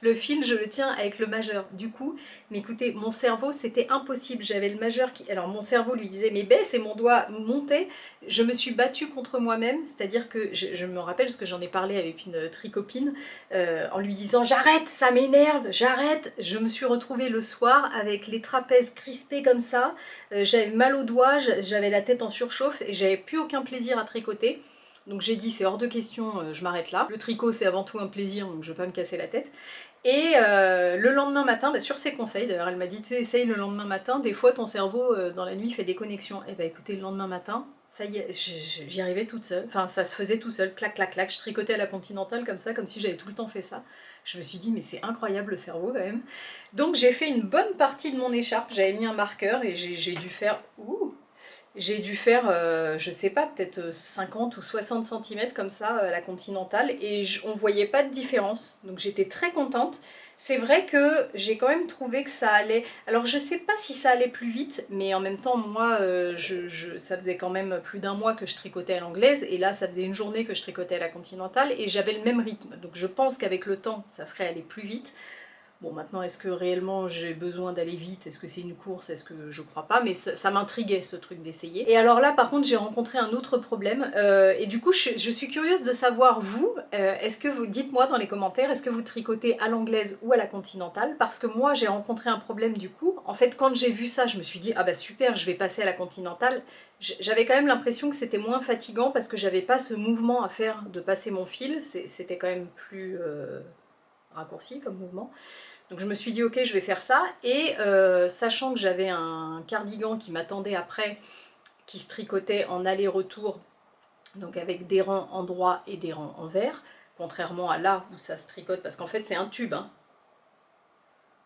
[SPEAKER 1] le fil, je le tiens avec le majeur. Du coup, mais écoutez, mon cerveau, c'était impossible. J'avais le majeur qui... Alors mon cerveau lui disait, mais baisse, et mon doigt montait. Je me suis battue contre moi-même, c'est-à-dire que je me rappelle, parce que j'en ai parlé avec une tricopine, en lui disant, j'arrête, ça m'énerve, j'arrête. Je me suis retrouvée le soir avec les trapèzes crispés comme ça. J'avais mal aux doigts, j'avais la tête en surchauffe, et j'avais plus aucun plaisir à tricoter. Donc j'ai dit c'est hors de question, je m'arrête là. Le tricot c'est avant tout un plaisir, donc je vais pas me casser la tête. Et le lendemain matin, sur ses conseils, d'ailleurs elle m'a dit tu essaye le lendemain matin, des fois ton cerveau dans la nuit fait des connexions. Et bah écoutez, le lendemain matin, ça y est, j'y arrivais toute seule, enfin ça se faisait tout seul, clac clac clac, je tricotais à la continentale comme ça, comme si j'avais tout le temps fait ça. Je me suis dit mais c'est incroyable le cerveau quand même. Donc j'ai fait une bonne partie de mon écharpe, j'avais mis un marqueur et j'ai dû faire... Ouh, j'ai dû faire, je sais pas, peut-être 50 ou 60 cm comme ça, la continentale, et on voyait pas de différence, donc j'étais très contente. C'est vrai que j'ai quand même trouvé que ça allait... Alors je sais pas si ça allait plus vite, mais en même temps, moi, ça faisait quand même plus d'un mois que je tricotais à l'anglaise, et là, ça faisait une journée que je tricotais à la continentale, et j'avais le même rythme. Donc je pense qu'avec le temps, ça serait allé plus vite. Bon, maintenant, est-ce que réellement j'ai besoin d'aller vite? Est-ce que c'est une course? Est-ce que je crois pas? Mais ça m'intriguait ce truc d'essayer. Et alors là, par contre, j'ai rencontré un autre problème. Et du coup, je suis curieuse de savoir, vous, est-ce que vous... Dites-moi dans les commentaires, est-ce que vous tricotez à l'anglaise ou à la continentale? Parce que moi, j'ai rencontré un problème du coup. En fait, quand j'ai vu ça, je me suis dit, ah bah super, je vais passer à la continentale. J'avais quand même l'impression que c'était moins fatigant parce que j'avais pas ce mouvement à faire de passer mon fil. C'était quand même plus raccourci comme mouvement. Donc je me suis dit ok je vais faire ça, et sachant que j'avais un cardigan qui m'attendait après, qui se tricotait en aller-retour, donc avec des rangs en droit et des rangs en vert, contrairement à là où ça se tricote, parce qu'en fait c'est un tube, hein.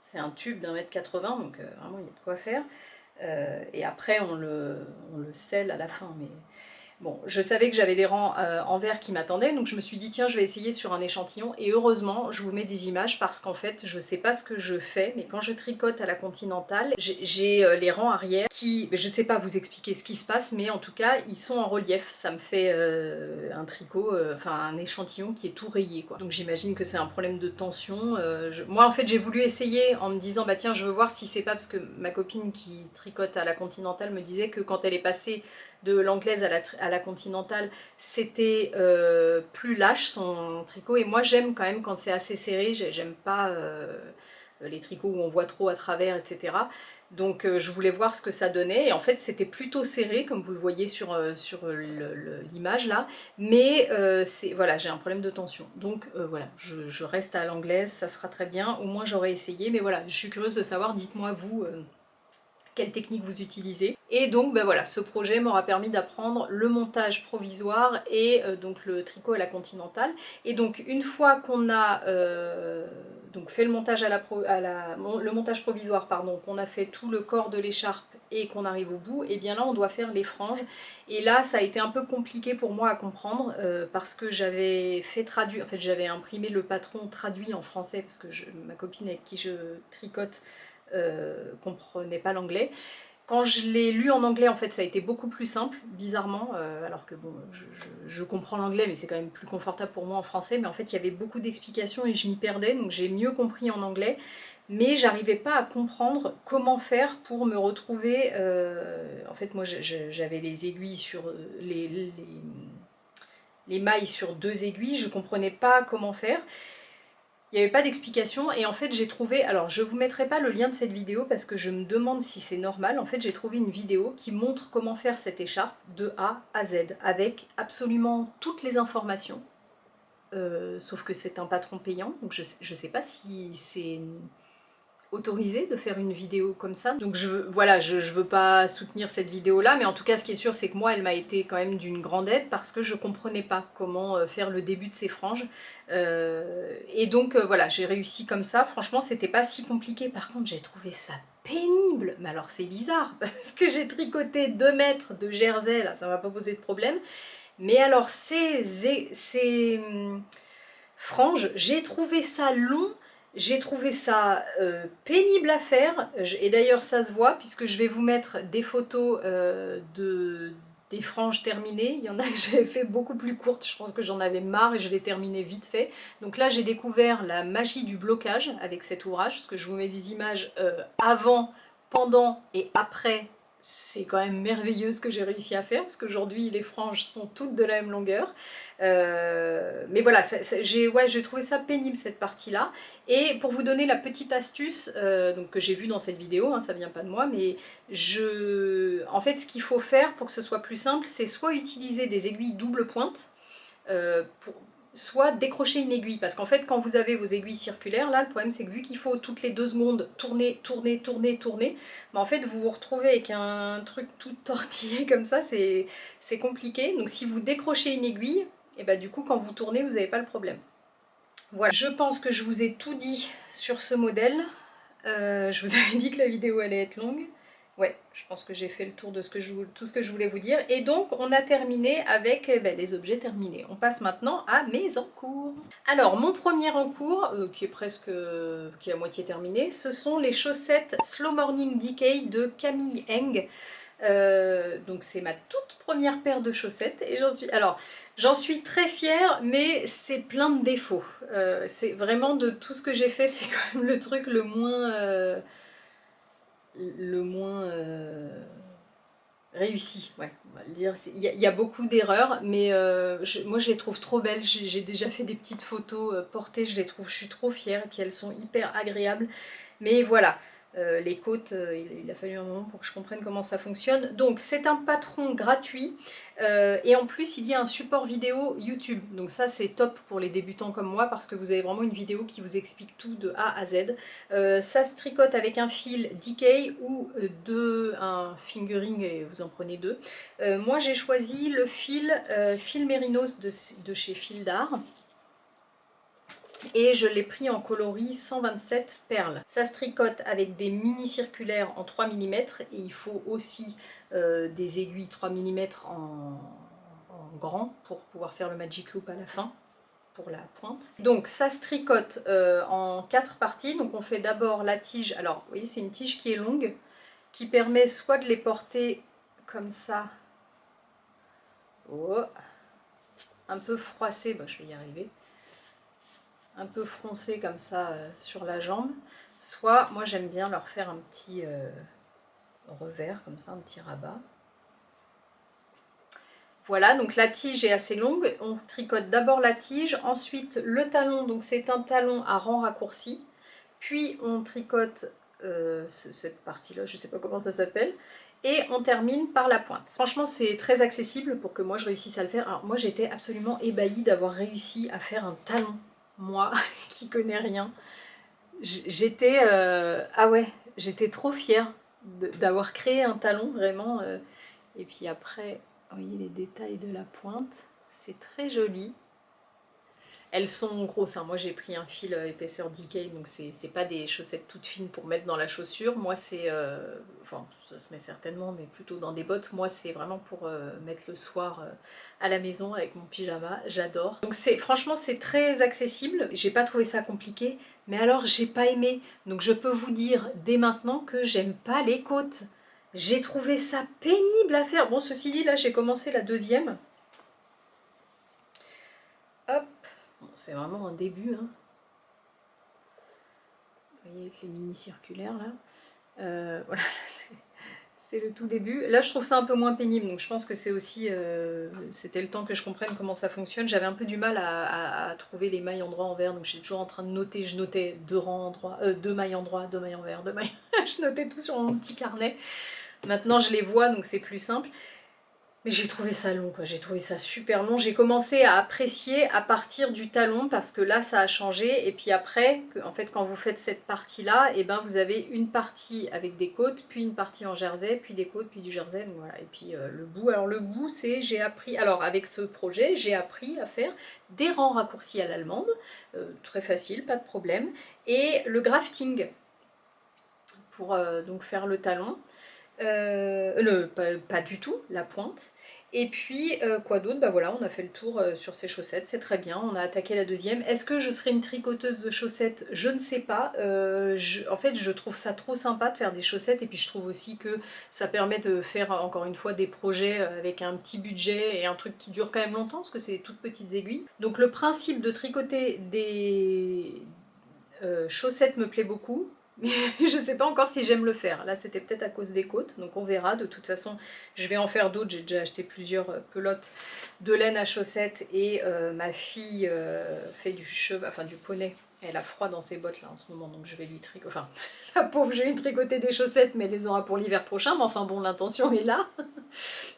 [SPEAKER 1] C'est un tube d'1,80 m, donc vraiment il y a de quoi faire, et après on le scelle à la fin, mais... Bon, je savais que j'avais des rangs en verre qui m'attendaient, donc je me suis dit tiens je vais essayer sur un échantillon, et heureusement je vous mets des images parce qu'en fait je sais pas ce que je fais, mais quand je tricote à la continentale, j'ai les rangs arrière qui, je sais pas vous expliquer ce qui se passe, mais en tout cas ils sont en relief, ça me fait un tricot, enfin un échantillon qui est tout rayé quoi. Donc j'imagine que c'est un problème de tension. Moi en fait j'ai voulu essayer en me disant bah tiens je veux voir si c'est pas, parce que ma copine qui tricote à la continentale me disait que quand elle est passée de l'anglaise à la continentale, c'était plus lâche son tricot, et moi j'aime quand même quand c'est assez serré, j'aime pas les tricots où on voit trop à travers, etc. Donc je voulais voir ce que ça donnait, et en fait c'était plutôt serré comme vous le voyez sur l'image là, mais voilà, j'ai un problème de tension, donc voilà, je reste à l'anglaise, ça sera très bien, au moins j'aurais essayé, mais voilà, je suis curieuse de savoir, dites-moi vous quelle technique vous utilisez. Et donc ben voilà, ce projet m'aura permis d'apprendre le montage provisoire et donc le tricot à la continentale. Et donc une fois qu'on a donc fait le montage le montage provisoire, pardon, qu'on a fait tout le corps de l'écharpe et qu'on arrive au bout, et bien là on doit faire les franges. Et là ça a été un peu compliqué pour moi à comprendre parce que j'avais fait traduire, en fait j'avais imprimé le patron traduit en français parce que ma copine avec qui je tricote comprenait pas l'anglais. Quand je l'ai lu en anglais, en fait, ça a été beaucoup plus simple, bizarrement, alors que bon, je comprends l'anglais, mais c'est quand même plus confortable pour moi en français, mais en fait, il y avait beaucoup d'explications et je m'y perdais, donc j'ai mieux compris en anglais, mais j'arrivais pas à comprendre comment faire pour me retrouver... en fait, moi, j'avais les aiguilles sur... les mailles sur 2 aiguilles, je comprenais pas comment faire. Il n'y avait pas d'explication et en fait j'ai trouvé, alors je vous mettrai pas le lien de cette vidéo parce que je me demande si c'est normal, en fait j'ai trouvé une vidéo qui montre comment faire cette écharpe de A à Z avec absolument toutes les informations, sauf que c'est un patron payant, donc je sais pas si c'est autorisé de faire une vidéo comme ça. Donc voilà, je veux pas soutenir cette vidéo là, mais en tout cas ce qui est sûr c'est que moi elle m'a été quand même d'une grande aide parce que je comprenais pas comment faire le début de ces franges. Et donc voilà, j'ai réussi comme ça, franchement c'était pas si compliqué. Par contre j'ai trouvé ça pénible, mais alors c'est bizarre parce que j'ai tricoté 2 mètres de jersey, là ça m'a pas posé de problème. Mais alors ces franges, j'ai trouvé ça long, j'ai trouvé ça pénible à faire, et d'ailleurs ça se voit puisque je vais vous mettre des photos des franges terminées. Il y en a que j'avais fait beaucoup plus courtes, je pense que j'en avais marre et je l'ai terminé vite fait. Donc là j'ai découvert la magie du blocage avec cet ouvrage, parce que je vous mets des images avant, pendant et après. C'est quand même merveilleux ce que j'ai réussi à faire, parce qu'aujourd'hui les franges sont toutes de la même longueur. Mais voilà, j'ai trouvé ça pénible cette partie-là. Et pour vous donner la petite astuce donc, que j'ai vue dans cette vidéo, hein, ça vient pas de moi, mais en fait ce qu'il faut faire pour que ce soit plus simple, c'est soit utiliser des aiguilles double pointe, soit décrocher une aiguille, parce qu'en fait quand vous avez vos aiguilles circulaires, là le problème c'est que vu qu'il faut toutes les 2 secondes tourner, tourner, tourner, tourner, bah, en fait vous vous retrouvez avec un truc tout tortillé comme ça, c'est compliqué. Donc si vous décrochez une aiguille, et bah du coup quand vous tournez vous n'avez pas le problème. Voilà, je pense que je vous ai tout dit sur ce modèle. Je vous avais dit que la vidéo allait être longue. Ouais, je pense que j'ai fait le tour de tout ce que je voulais vous dire. Et donc, on a terminé avec les objets terminés. On passe maintenant à mes encours. Alors, mon premier encours, qui est à moitié terminé, ce sont les chaussettes Slow Morning Decay de Camille Eng. Donc c'est ma toute première paire de chaussettes et j'en suis très fière, mais c'est plein de défauts. C'est vraiment de tout ce que j'ai fait, c'est quand même le truc le moins réussi, ouais, on va le dire. Il y a beaucoup d'erreurs, mais moi je les trouve trop belles. J'ai déjà fait des petites photos portées, je suis trop fière, et puis elles sont hyper agréables. Mais voilà, les côtes, il a fallu un moment pour que je comprenne comment ça fonctionne. Donc c'est un patron gratuit, et en plus il y a un support vidéo YouTube. Donc ça c'est top pour les débutants comme moi, parce que vous avez vraiment une vidéo qui vous explique tout de A à Z. Ça se tricote avec un fil DK ou un fingering, et vous en prenez 2. Moi j'ai choisi le fil Mérinos de chez Fil d'Art. Et je l'ai pris en coloris 127 perles. Ça se tricote avec des mini circulaires en 3 mm et il faut aussi des aiguilles 3 mm en grand pour pouvoir faire le magic loop à la fin, pour la pointe. Donc ça se tricote en 4 parties. Donc on fait d'abord la tige. Alors vous voyez c'est une tige qui est longue, qui permet soit de les porter comme ça, oh, un peu froissé, bah, je vais y arriver, un peu froncé comme ça sur la jambe, soit moi j'aime bien leur faire un petit revers comme ça, un petit rabat. Voilà, donc la tige est assez longue, on tricote d'abord la tige, ensuite le talon, donc c'est un talon à rang raccourci, puis on tricote cette partie-là, je ne sais pas comment ça s'appelle, et on termine par la pointe. Franchement c'est très accessible pour que moi je réussisse à le faire. Alors moi j'étais absolument ébahie d'avoir réussi à faire un talon. Moi, qui connais rien, j'étais ah ouais, j'étais trop fière d'avoir créé un talon, vraiment. Et puis après, vous voyez les détails de la pointe, c'est très joli. Elles sont grosses, hein. Moi j'ai pris un fil épaisseur DK, donc c'est pas des chaussettes toutes fines pour mettre dans la chaussure. Moi c'est, enfin ça se met certainement, mais plutôt dans des bottes. Moi c'est vraiment pour mettre le soir à la maison avec mon pyjama, j'adore. Donc franchement c'est très accessible, j'ai pas trouvé ça compliqué, mais alors j'ai pas aimé. Donc je peux vous dire dès maintenant que j'aime pas les côtes. J'ai trouvé ça pénible à faire. Bon, ceci dit, là, j'ai commencé la deuxième. Hop, bon, c'est vraiment un début, hein. Vous voyez avec les mini circulaires, là. Voilà, c'est le tout début. Là, je trouve ça un peu moins pénible, donc je pense que c'est aussi... c'était le temps que je comprenne comment ça fonctionne. J'avais un peu du mal à trouver les mailles endroit envers, donc j'étais toujours en train de noter. Je notais 2 mailles endroit, 2 mailles envers, 2 mailles... je notais tout sur mon petit carnet. Maintenant, je les vois, donc c'est plus simple. Mais j'ai trouvé ça long, quoi. J'ai trouvé ça super long. J'ai commencé à apprécier à partir du talon parce que là, ça a changé. Et puis après, en fait, quand vous faites cette partie-là, et ben, vous avez une partie avec des côtes, puis une partie en jersey, puis des côtes, puis du jersey. Donc voilà. Et puis le bout. Alors le bout, c'est j'ai appris. Alors avec ce projet, j'ai appris à faire des rangs raccourcis à l'allemande, très facile, pas de problème, et le grafting pour donc faire le talon. Pas du tout, la pointe. Et puis, quoi d'autre? Bah voilà, on a fait le tour sur ces chaussettes, c'est très bien, on a attaqué la deuxième. Est-ce que je serai une tricoteuse de chaussettes? Je ne sais pas. En fait, je trouve ça trop sympa de faire des chaussettes, et puis je trouve aussi que ça permet de faire, encore une fois, des projets avec un petit budget et un truc qui dure quand même longtemps, parce que c'est toutes petites aiguilles. Donc le principe de tricoter des chaussettes me plaît beaucoup. Mais je sais pas encore si j'aime le faire. Là, c'était peut-être à cause des côtes, donc on verra. De toute façon, je vais en faire d'autres. J'ai déjà acheté plusieurs pelotes de laine à chaussettes et ma fille fait du cheval, enfin du poney. Elle a froid dans ses bottes là en ce moment, donc je vais lui tricoter. Enfin, la pauvre, je vais lui tricoter des chaussettes, mais elle les aura pour l'hiver prochain. Mais enfin bon, l'intention est là.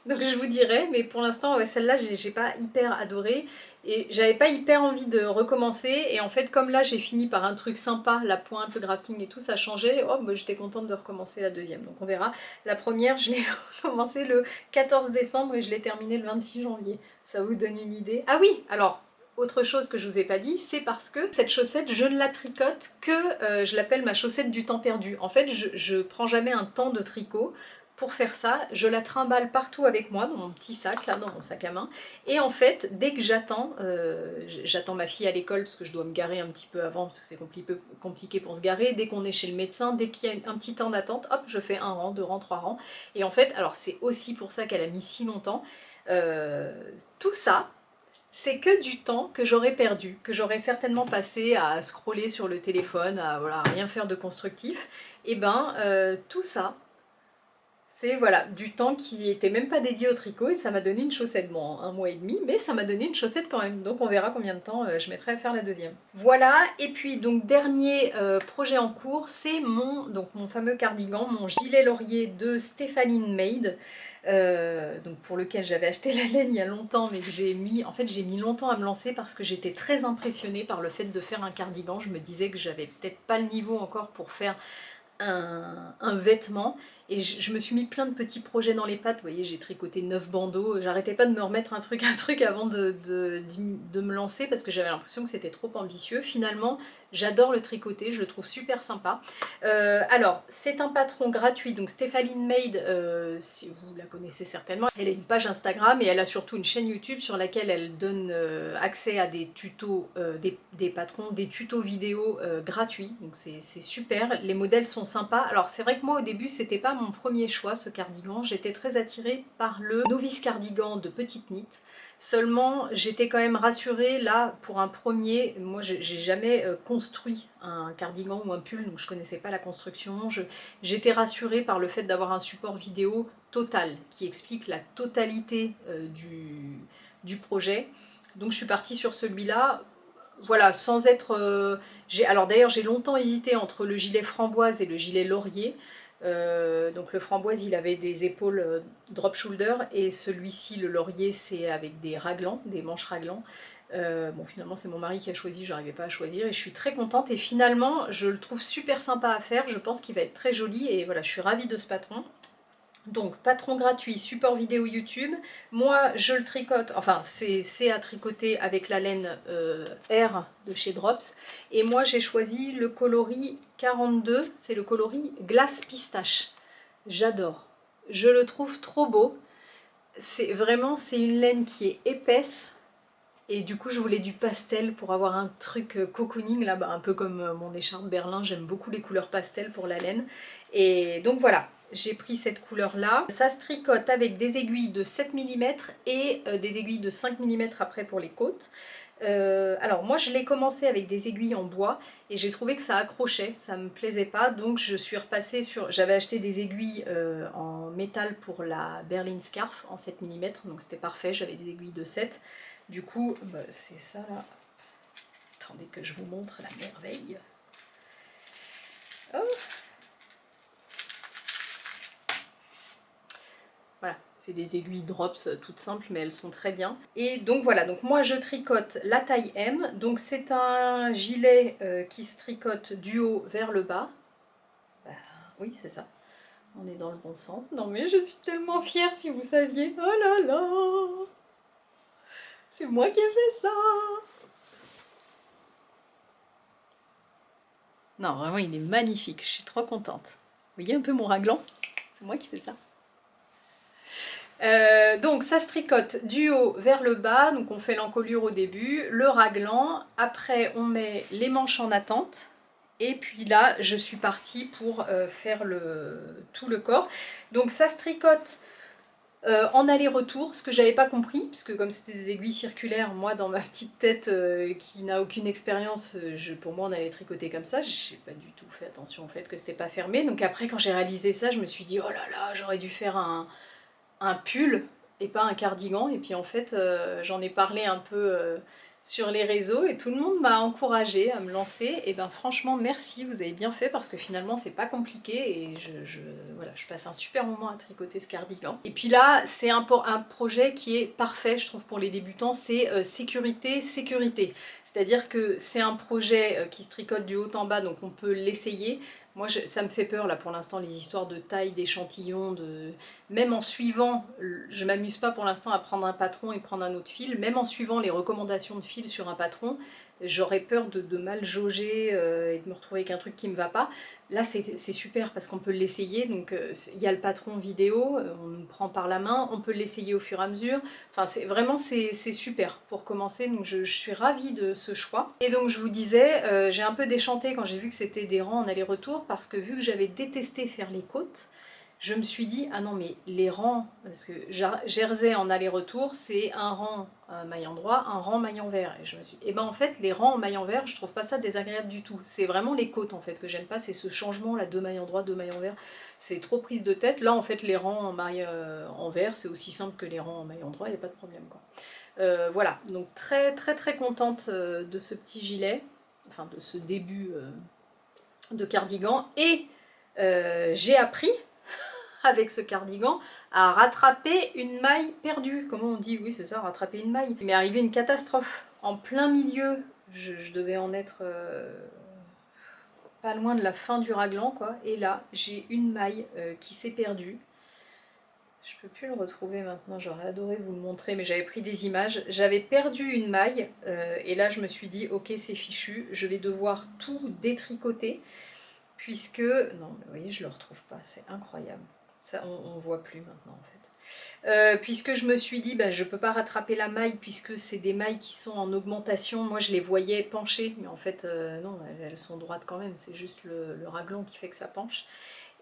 [SPEAKER 1] Donc je vous dirai, mais pour l'instant, ouais, celle-là, j'ai pas hyper adoré. Et j'avais pas hyper envie de recommencer. Et en fait, comme là, j'ai fini par un truc sympa, la pointe, le grafting et tout, ça changeait. Oh, bah, j'étais contente de recommencer la deuxième. Donc on verra. La première, je l'ai commencé le 14 décembre et je l'ai terminée le 26 janvier. Ça vous donne une idée? Ah oui, alors... Autre chose que je vous ai pas dit, c'est parce que cette chaussette, je ne la tricote que, je l'appelle ma chaussette du temps perdu. En fait, je prends jamais un temps de tricot. Pour faire ça, je la trimballe partout avec moi, dans mon petit sac, là, dans mon sac à main. Et en fait, dès que j'attends ma fille à l'école, parce que je dois me garer un petit peu avant, parce que c'est compliqué pour se garer, dès qu'on est chez le médecin, dès qu'il y a un petit temps d'attente, hop, je fais un rang, 2 rangs, 3 rangs. Et en fait, alors c'est aussi pour ça qu'elle a mis si longtemps, tout ça, c'est que du temps que j'aurais perdu, que j'aurais certainement passé à scroller sur le téléphone, à voilà, rien faire de constructif. Et ben, tout ça, c'est voilà, du temps qui était même pas dédié au tricot et ça m'a donné une chaussette. Bon, 1 mois et demi, mais ça m'a donné une chaussette quand même. Donc on verra combien de temps je mettrai à faire la deuxième. Voilà, et puis donc dernier projet en cours, c'est mon fameux cardigan, mon gilet laurier de Stéphaline Made. Donc pour lequel j'avais acheté la laine il y a longtemps, mais que j'ai mis longtemps à me lancer parce que j'étais très impressionnée par le fait de faire un cardigan. Je me disais que j'avais peut-être pas le niveau encore pour faire un vêtement, et je me suis mis plein de petits projets dans les pattes. Vous voyez, j'ai tricoté 9 bandeaux, j'arrêtais pas de me remettre un truc avant de me lancer parce que j'avais l'impression que c'était trop ambitieux. Finalement, j'adore le tricoter, je le trouve super sympa. Alors, c'est un patron gratuit, donc Stéphaline Made, si vous la connaissez certainement, elle a une page Instagram et elle a surtout une chaîne YouTube sur laquelle elle donne accès à des tutos, des patrons, des tutos vidéo gratuits, donc c'est super, les modèles sont sympas. Alors c'est vrai que moi au début c'était pas mon premier choix ce cardigan, j'étais très attirée par le novice cardigan de Petite Knit. Seulement, j'étais quand même rassurée là pour un premier. Moi, j'ai jamais construit un cardigan ou un pull, donc je connaissais pas la construction. J'étais rassurée par le fait d'avoir un support vidéo total qui explique la totalité du projet. Donc je suis partie sur celui-là. Voilà, sans être... alors d'ailleurs, j'ai longtemps hésité entre le gilet framboise et le gilet laurier. Donc le framboise, il avait des épaules drop shoulder, et celui-ci, le laurier, c'est avec des raglans, des manches raglans. Bon, finalement, c'est mon mari qui a choisi, je n'arrivais pas à choisir, et je suis très contente. Et finalement, je le trouve super sympa à faire, je pense qu'il va être très joli, et voilà, je suis ravie de ce patron. Donc patron gratuit, support vidéo YouTube. Moi je le tricote, enfin c'est à tricoter avec la laine R de chez Drops. Et moi j'ai choisi le coloris 42, c'est le coloris glace pistache. J'adore, je le trouve trop beau. C'est une laine qui est épaisse. Et du coup, je voulais du pastel pour avoir un truc cocooning, là, un peu comme mon écharpe Berlin. J'aime beaucoup les couleurs pastel pour la laine. Et donc voilà, j'ai pris cette couleur-là. Ça se tricote avec des aiguilles de 7 mm et des aiguilles de 5 mm après pour les côtes. Alors moi je l'ai commencé avec des aiguilles en bois et j'ai trouvé que ça accrochait, ça me plaisait pas, donc je suis repassée sur... J'avais acheté des aiguilles en métal pour la berline scarf en 7 mm, donc c'était parfait, j'avais des aiguilles de 7. Du coup, bah, c'est ça là. Attendez que je vous montre la merveille. Oh. Voilà, c'est des aiguilles drops toutes simples, mais elles sont très bien. Et donc voilà, donc moi je tricote la taille M. Donc c'est un gilet qui se tricote du haut vers le bas. Bah, oui, c'est ça. On est dans le bon sens. Non mais je suis tellement fière si vous saviez. Oh là là, c'est moi qui ai fait ça. Non, vraiment, il est magnifique. Je suis trop contente. Vous voyez un peu mon raglan? C'est moi qui fais ça. Donc ça se tricote du haut vers le bas, donc on fait l'encolure au début, le raglan, après on met les manches en attente, et puis là je suis partie pour faire tout le corps. Donc ça se tricote en aller-retour, ce que j'avais pas compris, puisque comme c'était des aiguilles circulaires, moi dans ma petite tête qui n'a aucune expérience, pour moi on allait tricoter comme ça, j'ai pas du tout fait attention au fait que c'était pas fermé, donc après quand j'ai réalisé ça, je me suis dit oh là là, j'aurais dû faire un pull et pas un cardigan. Et puis en fait, j'en ai parlé un peu sur les réseaux et tout le monde m'a encouragée à me lancer. Et ben franchement, merci, vous avez bien fait parce que finalement, c'est pas compliqué et voilà, je passe un super moment à tricoter ce cardigan. Et puis là, c'est un projet qui est parfait, je trouve, pour les débutants, c'est sécurité, sécurité. C'est-à-dire que c'est un projet qui se tricote du haut en bas, donc on peut l'essayer. Moi, ça me fait peur, là, pour l'instant, les histoires de taille, d'échantillons, même en suivant, je m'amuse pas pour l'instant à prendre un patron et prendre un autre fil, même en suivant les recommandations de fil sur un patron, j'aurais peur de mal jauger et de me retrouver avec un truc qui me va pas. Là, c'est super parce qu'on peut l'essayer, donc il y a le patron vidéo, on nous prend par la main, on peut l'essayer au fur et à mesure. Enfin, c'est super pour commencer, donc je suis ravie de ce choix. Et donc je vous disais, j'ai un peu déchanté quand j'ai vu que c'était des rangs en aller-retour, parce que vu que j'avais détesté faire les côtes, je me suis dit, ah non mais les rangs, parce que Jersey en aller-retour, c'est un rang maille endroit, un rang maille envers. Et je me suis dit, et ben en fait, les rangs en maille envers, je trouve pas ça désagréable du tout. C'est vraiment les côtes en fait que j'aime pas, c'est ce changement là, deux mailles endroit, deux mailles envers. C'est trop prise de tête. Là en fait, les rangs en maille envers, c'est aussi simple que les rangs en maille endroit, il n'y a pas de problème quoi. Voilà, donc très très très contente de ce petit gilet, enfin de ce début de cardigan. Et j'ai appris avec ce cardigan à rattraper une maille perdue. Comment on dit? Oui, c'est ça, rattraper une maille. Il m'est arrivé une catastrophe. En plein milieu, je devais en être pas loin de la fin du raglan, quoi. Et là, j'ai une maille qui s'est perdue. Je peux plus le retrouver maintenant, j'aurais adoré vous le montrer, mais j'avais pris des images. J'avais perdu une maille, et là je me suis dit, ok, c'est fichu, je vais devoir tout détricoter, puisque... Non, mais vous voyez, je le retrouve pas, c'est incroyable. Ça, on voit plus maintenant en fait. Puisque je me suis dit, bah, je peux pas rattraper la maille puisque c'est des mailles qui sont en augmentation. Moi je les voyais pencher, mais en fait non, elles sont droites quand même, c'est juste le raglan qui fait que ça penche.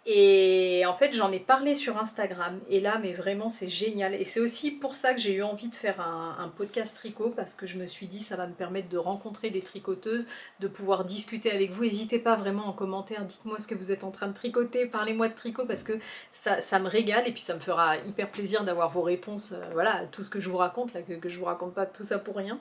[SPEAKER 1] Et en fait, j'en ai parlé sur Instagram, et là, mais vraiment, c'est génial. Et c'est aussi pour ça que j'ai eu envie de faire un podcast tricot, parce que je me suis dit, ça va me permettre de rencontrer des tricoteuses, de pouvoir discuter avec vous. N'hésitez pas vraiment en commentaire, dites-moi ce que vous êtes en train de tricoter, parlez-moi de tricot, parce que ça me régale, et puis ça me fera hyper plaisir d'avoir vos réponses, voilà, à tout ce que je vous raconte, là, que je vous raconte pas tout ça pour rien.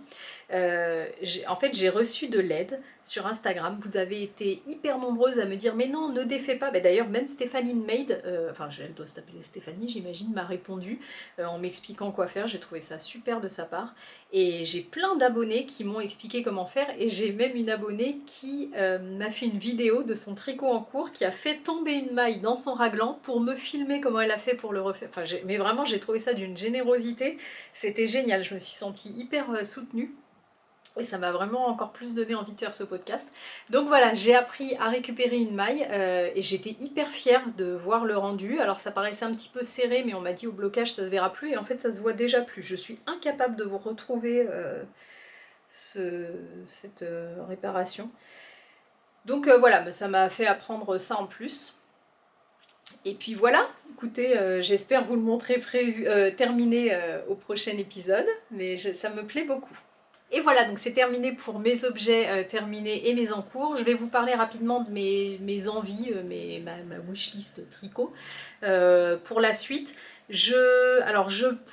[SPEAKER 1] En fait, j'ai reçu de l'aide sur Instagram. Vous avez été hyper nombreuses à me dire mais non, ne défais pas. D'ailleurs, même Stéphanie Maid, enfin elle doit s'appeler Stéphanie, j'imagine, m'a répondu en m'expliquant quoi faire. J'ai trouvé ça super de sa part. Et j'ai plein d'abonnés qui m'ont expliqué comment faire. Et j'ai même une abonnée qui m'a fait une vidéo de son tricot en cours, qui a fait tomber une maille dans son raglan pour me filmer comment elle a fait pour le refaire. Enfin, mais vraiment, j'ai trouvé ça d'une générosité. C'était génial. Je me suis sentie hyper soutenue. Et ça m'a vraiment encore plus donné envie de faire ce podcast. Donc voilà, j'ai appris à récupérer une maille et j'étais hyper fière de voir le rendu. Alors ça paraissait un petit peu serré, mais on m'a dit au blocage ça se verra plus, et en fait ça se voit déjà plus. Je suis incapable de vous retrouver cette réparation. Donc voilà, ça m'a fait apprendre ça en plus. Et puis voilà, écoutez, j'espère vous le montrer terminé au prochain épisode, mais ça me plaît beaucoup. Et voilà, donc c'est terminé pour mes objets terminés et mes en cours. Je vais vous parler rapidement de mes envies, ma wishlist tricot. Pour la suite, je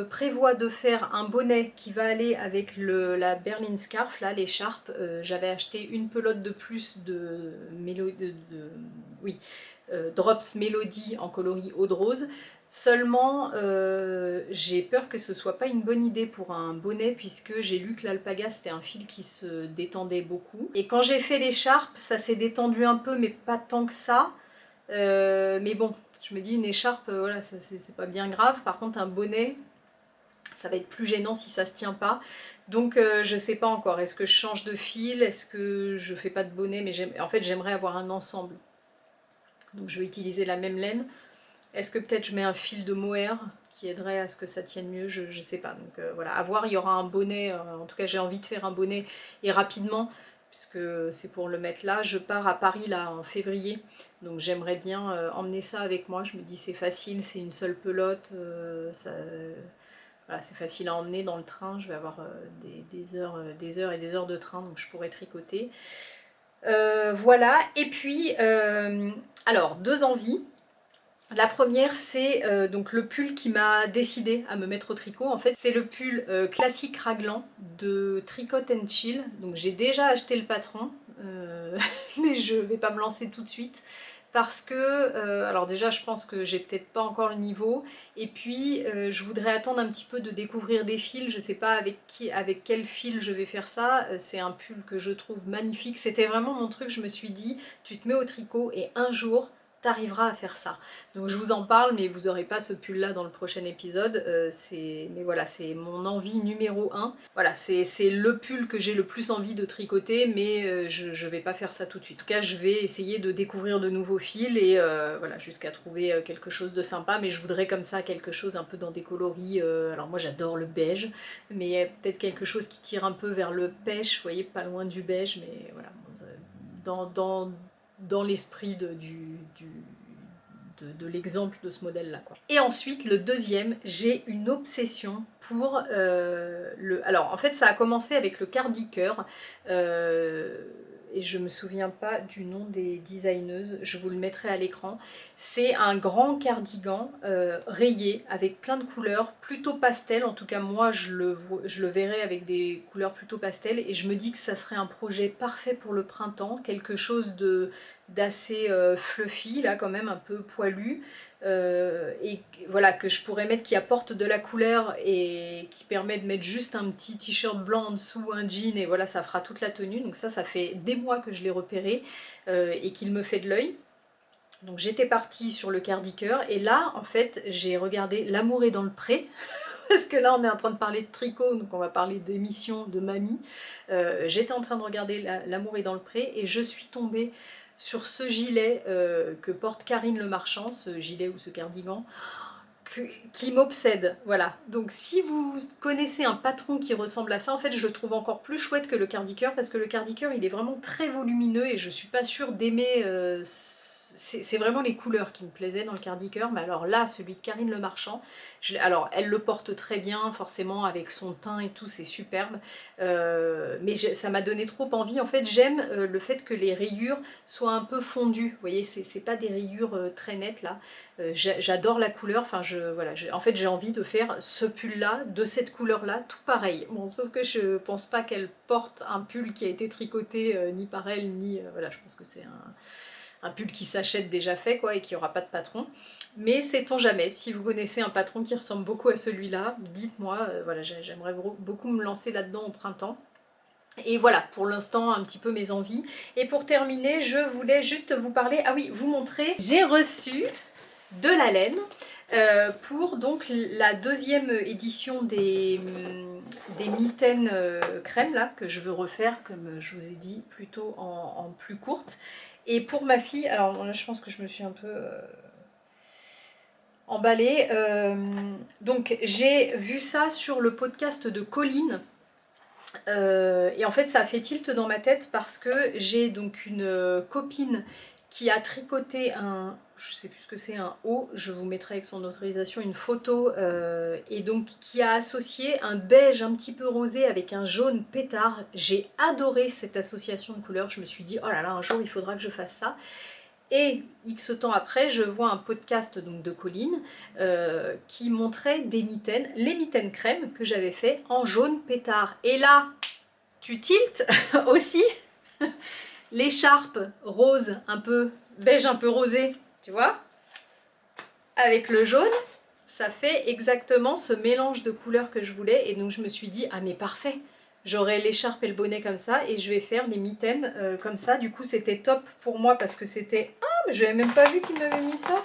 [SPEAKER 1] prévois de faire un bonnet qui va aller avec la Berlin Scarf, là, l'écharpe. J'avais acheté une pelote de plus de, oui, Drops Melody en coloris eau de rose. Seulement, j'ai peur que ce soit pas une bonne idée pour un bonnet puisque j'ai lu que l'alpaga c'était un fil qui se détendait beaucoup. Et quand j'ai fait l'écharpe, ça s'est détendu un peu mais pas tant que ça. Mais bon, je me dis une écharpe, voilà, c'est pas bien grave. Par contre un bonnet, ça va être plus gênant si ça se tient pas. Donc je sais pas encore, est-ce que je change de fil, est-ce que je fais pas de bonnet, mais en fait j'aimerais avoir un ensemble. Donc je vais utiliser la même laine. Est-ce que peut-être je mets un fil de mohair qui aiderait à ce que ça tienne mieux, je sais pas. Donc voilà, à voir, il y aura un bonnet, en tout cas j'ai envie de faire un bonnet et rapidement, puisque c'est pour le mettre là. Je pars à Paris là en février, donc j'aimerais bien emmener ça avec moi. Je me dis c'est facile, c'est une seule pelote, voilà, c'est facile à emmener dans le train. Je vais avoir des heures et des heures de train, donc je pourrais tricoter. Voilà, et puis, alors, deux envies. La première, c'est donc le pull qui m'a décidé à me mettre au tricot. En fait, c'est le pull classique raglan de Tricot and Chill. Donc j'ai déjà acheté le patron, mais je vais pas me lancer tout de suite. Parce que, alors déjà je pense que j'ai peut-être pas encore le niveau, et puis je voudrais attendre un petit peu de découvrir des fils, je sais pas avec quel fil je vais faire ça, c'est un pull que je trouve magnifique, c'était vraiment mon truc, je me suis dit, tu te mets au tricot et un jour, t'arriveras à faire ça. Donc je vous en parle, mais vous n'aurez pas ce pull là dans le prochain épisode, mais voilà, c'est mon envie numéro 1. Voilà, c'est le pull que j'ai le plus envie de tricoter, mais je vais pas faire ça tout de suite. En tout cas, je vais essayer de découvrir de nouveaux fils et voilà, jusqu'à trouver quelque chose de sympa, mais je voudrais comme ça quelque chose un peu dans des coloris, alors moi j'adore le beige, mais peut-être quelque chose qui tire un peu vers le pêche, vous voyez, pas loin du beige, mais voilà, dans l'esprit de l'exemple de ce modèle-là. Et ensuite, le deuxième, j'ai une obsession pour Alors, en fait, ça a commencé avec le cardiqueur, et je me souviens pas du nom des designeuses, je vous le mettrai à l'écran. C'est un grand cardigan rayé avec plein de couleurs, plutôt pastel, en tout cas moi je le verrai avec des couleurs plutôt pastel, et je me dis que ça serait un projet parfait pour le printemps, quelque chose d'assez fluffy, là quand même un peu poilu, et voilà, que je pourrais mettre, qui apporte de la couleur et qui permet de mettre juste un petit t-shirt blanc en dessous, un jean, et voilà, ça fera toute la tenue. Donc ça fait des mois que je l'ai repéré et qu'il me fait de l'œil. Donc j'étais partie sur le cardiqueur, et là en fait j'ai regardé L'amour est dans le pré, parce que là on est en train de parler de tricot, donc on va parler d'émission de mamie. J'étais en train de regarder L'amour est dans le pré, et je suis tombée sur ce gilet que porte Karine Le Marchand, ce gilet ou ce cardigan, qui m'obsède, voilà. Donc si vous connaissez un patron qui ressemble à ça, en fait je le trouve encore plus chouette que le cardiqueur, parce que le cardiqueur il est vraiment très volumineux et je suis pas sûre d'aimer, c'est vraiment les couleurs qui me plaisaient dans le cardiqueur, mais alors là, celui de Karine Le Marchand, alors elle le porte très bien, forcément avec son teint et tout, c'est superbe, mais ça m'a donné trop envie. En fait j'aime le fait que les rayures soient un peu fondues, vous voyez, c'est pas des rayures très nettes là. J'adore la couleur, enfin voilà, en fait j'ai envie de faire ce pull là, de cette couleur là, tout pareil. Bon, sauf que je pense pas qu'elle porte un pull qui a été tricoté ni par elle, ni... voilà, je pense que c'est un pull qui s'achète déjà fait, quoi, et qui aura pas de patron. Mais sait-on jamais, si vous connaissez un patron qui ressemble beaucoup à celui-là, dites-moi, voilà, j'aimerais beaucoup me lancer là-dedans au printemps. Et voilà, pour l'instant, un petit peu mes envies. Et pour terminer, je voulais juste vous parler, ah oui, vous montrer, j'ai reçu de la laine pour donc la deuxième édition des mitaines crème là, que je veux refaire, comme je vous ai dit, plutôt en plus courte. Et pour ma fille, alors là je pense que je me suis un peu emballée, donc j'ai vu ça sur le podcast de Colline. Et en fait ça a fait tilt dans ma tête parce que j'ai donc une copine qui a tricoté un, je sais plus ce que c'est, un haut, je vous mettrai avec son autorisation une photo, et donc qui a associé un beige un petit peu rosé avec un jaune pétard. J'ai adoré cette association de couleurs, je me suis dit oh là là, un jour il faudra que je fasse ça. Et X temps après, je vois un podcast donc, de Colline qui montrait des mitaines, les mitaines crème que j'avais fait en jaune pétard. Et là, tu tiltes aussi l'écharpe rose, un peu beige, un peu rosé, tu vois, avec le jaune, ça fait exactement ce mélange de couleurs que je voulais. Et donc je me suis dit, ah mais parfait, j'aurai l'écharpe et le bonnet comme ça et je vais faire les mitaines comme ça. Du coup c'était top pour moi parce que c'était... Ah mais j'avais même pas vu qu'il m'avait mis ça.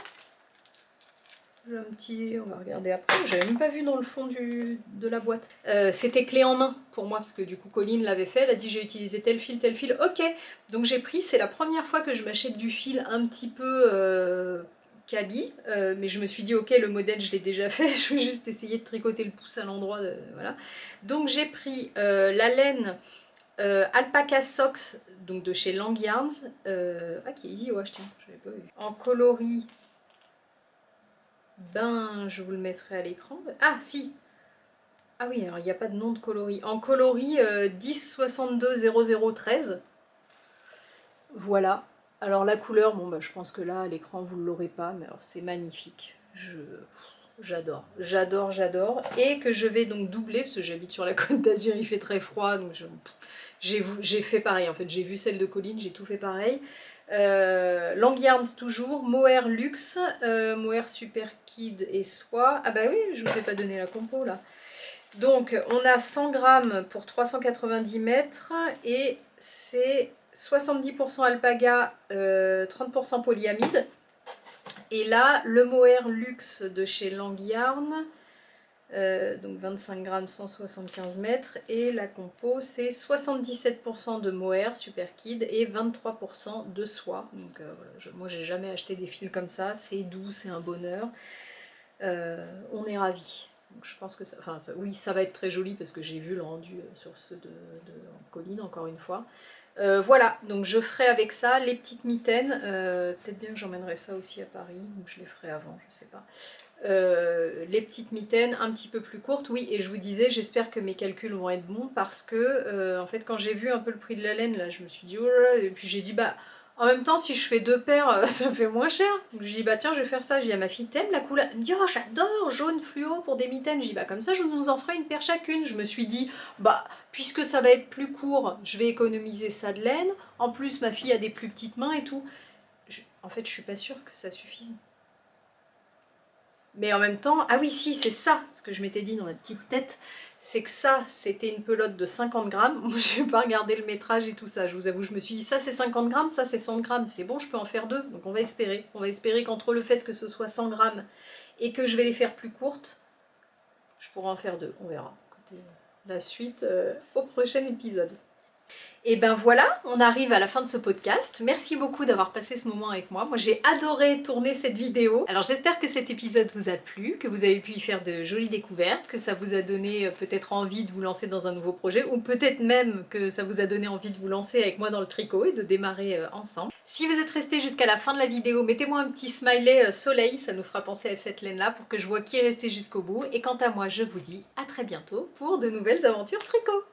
[SPEAKER 1] J'ai un petit... On va regarder après. J'avais même pas vu dans le fond de la boîte. C'était clé en main pour moi parce que du coup Colline l'avait fait. Elle a dit j'ai utilisé tel fil, tel fil. Ok. Donc j'ai pris. C'est la première fois que je m'achète du fil un petit peu quali. Mais je me suis dit ok le modèle je l'ai déjà fait. Je vais juste essayer de tricoter le pouce à l'endroit. Voilà. Donc j'ai pris la laine Alpaca Socks donc de chez Lang Yarns. Qui est easy wash tiens. Je l'avais pas vu. En coloris. Ben, je vous le mettrai à l'écran. Ah, si. Ah oui, alors il n'y a pas de nom de coloris. En coloris 10 62 00 13. Voilà. Alors la couleur, bon, bah, je pense que là, à l'écran, vous ne l'aurez pas, mais alors c'est magnifique. J'adore, j'adore, j'adore. Et que je vais donc doubler, parce que j'habite sur la Côte d'Azur, il fait très froid, donc j'ai fait pareil. En fait, j'ai vu celle de Colline, j'ai tout fait pareil. Lang Yarns toujours, Mohair Luxe, Mohair Super Kid et Soie. Ah bah oui, je vous ai pas donné la compo là. Donc on a 100 grammes pour 390 mètres et c'est 70% alpaga, 30% polyamide. Et là, le Mohair Luxe de chez Lang Yarn, donc 25 grammes, 175 mètres, et la compo c'est 77% de mohair super kid et 23% de soie. Donc voilà, moi j'ai jamais acheté des fils comme ça, c'est doux, c'est un bonheur, on est ravis. Donc je pense que ça, oui ça va être très joli parce que j'ai vu le rendu sur ceux de Colline encore une fois. Voilà, donc je ferai avec ça les petites mitaines, peut-être bien que j'emmènerai ça aussi à Paris, donc je les ferai avant, je sais pas. Les petites mitaines un petit peu plus courtes, oui, et je vous disais, j'espère que mes calculs vont être bons parce que, en fait, quand j'ai vu un peu le prix de la laine, là, je me suis dit, oh là là, et puis j'ai dit, bah, en même temps, si je fais 2 paires, ça me fait moins cher. Donc je dis, bah tiens, je vais faire ça. Je dis à ma fille, t'aimes la couleur? Elle me dit, oh, j'adore, jaune fluo pour des mitaines. Je dis, bah comme ça, je vous en ferai une paire chacune. Je me suis dit, bah, puisque ça va être plus court, je vais économiser ça de laine. En plus, ma fille a des plus petites mains et tout. En fait, je suis pas sûre que ça suffise. Mais en même temps, ah oui, si, c'est ça, ce que je m'étais dit dans ma petite tête, c'est que ça, c'était une pelote de 50 grammes. Moi, je n'ai pas regardé le métrage et tout ça, je vous avoue, je me suis dit, ça c'est 50 grammes, ça c'est 100 grammes, c'est bon, je peux en faire deux. Donc on va espérer. On va espérer qu'entre le fait que ce soit 100 grammes et que je vais les faire plus courtes, je pourrai en faire deux, on verra. Écoutez, la suite au prochain épisode. Et ben voilà, on arrive à la fin de ce podcast. Merci beaucoup d'avoir passé ce moment avec moi. Moi j'ai adoré tourner cette vidéo. Alors j'espère que cet épisode vous a plu, que vous avez pu y faire de jolies découvertes, que ça vous a donné peut-être envie de vous lancer dans un nouveau projet, ou peut-être même que ça vous a donné envie de vous lancer avec moi dans le tricot et de démarrer ensemble. Si vous êtes resté jusqu'à la fin de la vidéo, mettez-moi un petit smiley soleil, ça nous fera penser à cette laine-là pour que je vois qui est resté jusqu'au bout. Et quant à moi, je vous dis à très bientôt pour de nouvelles aventures tricot.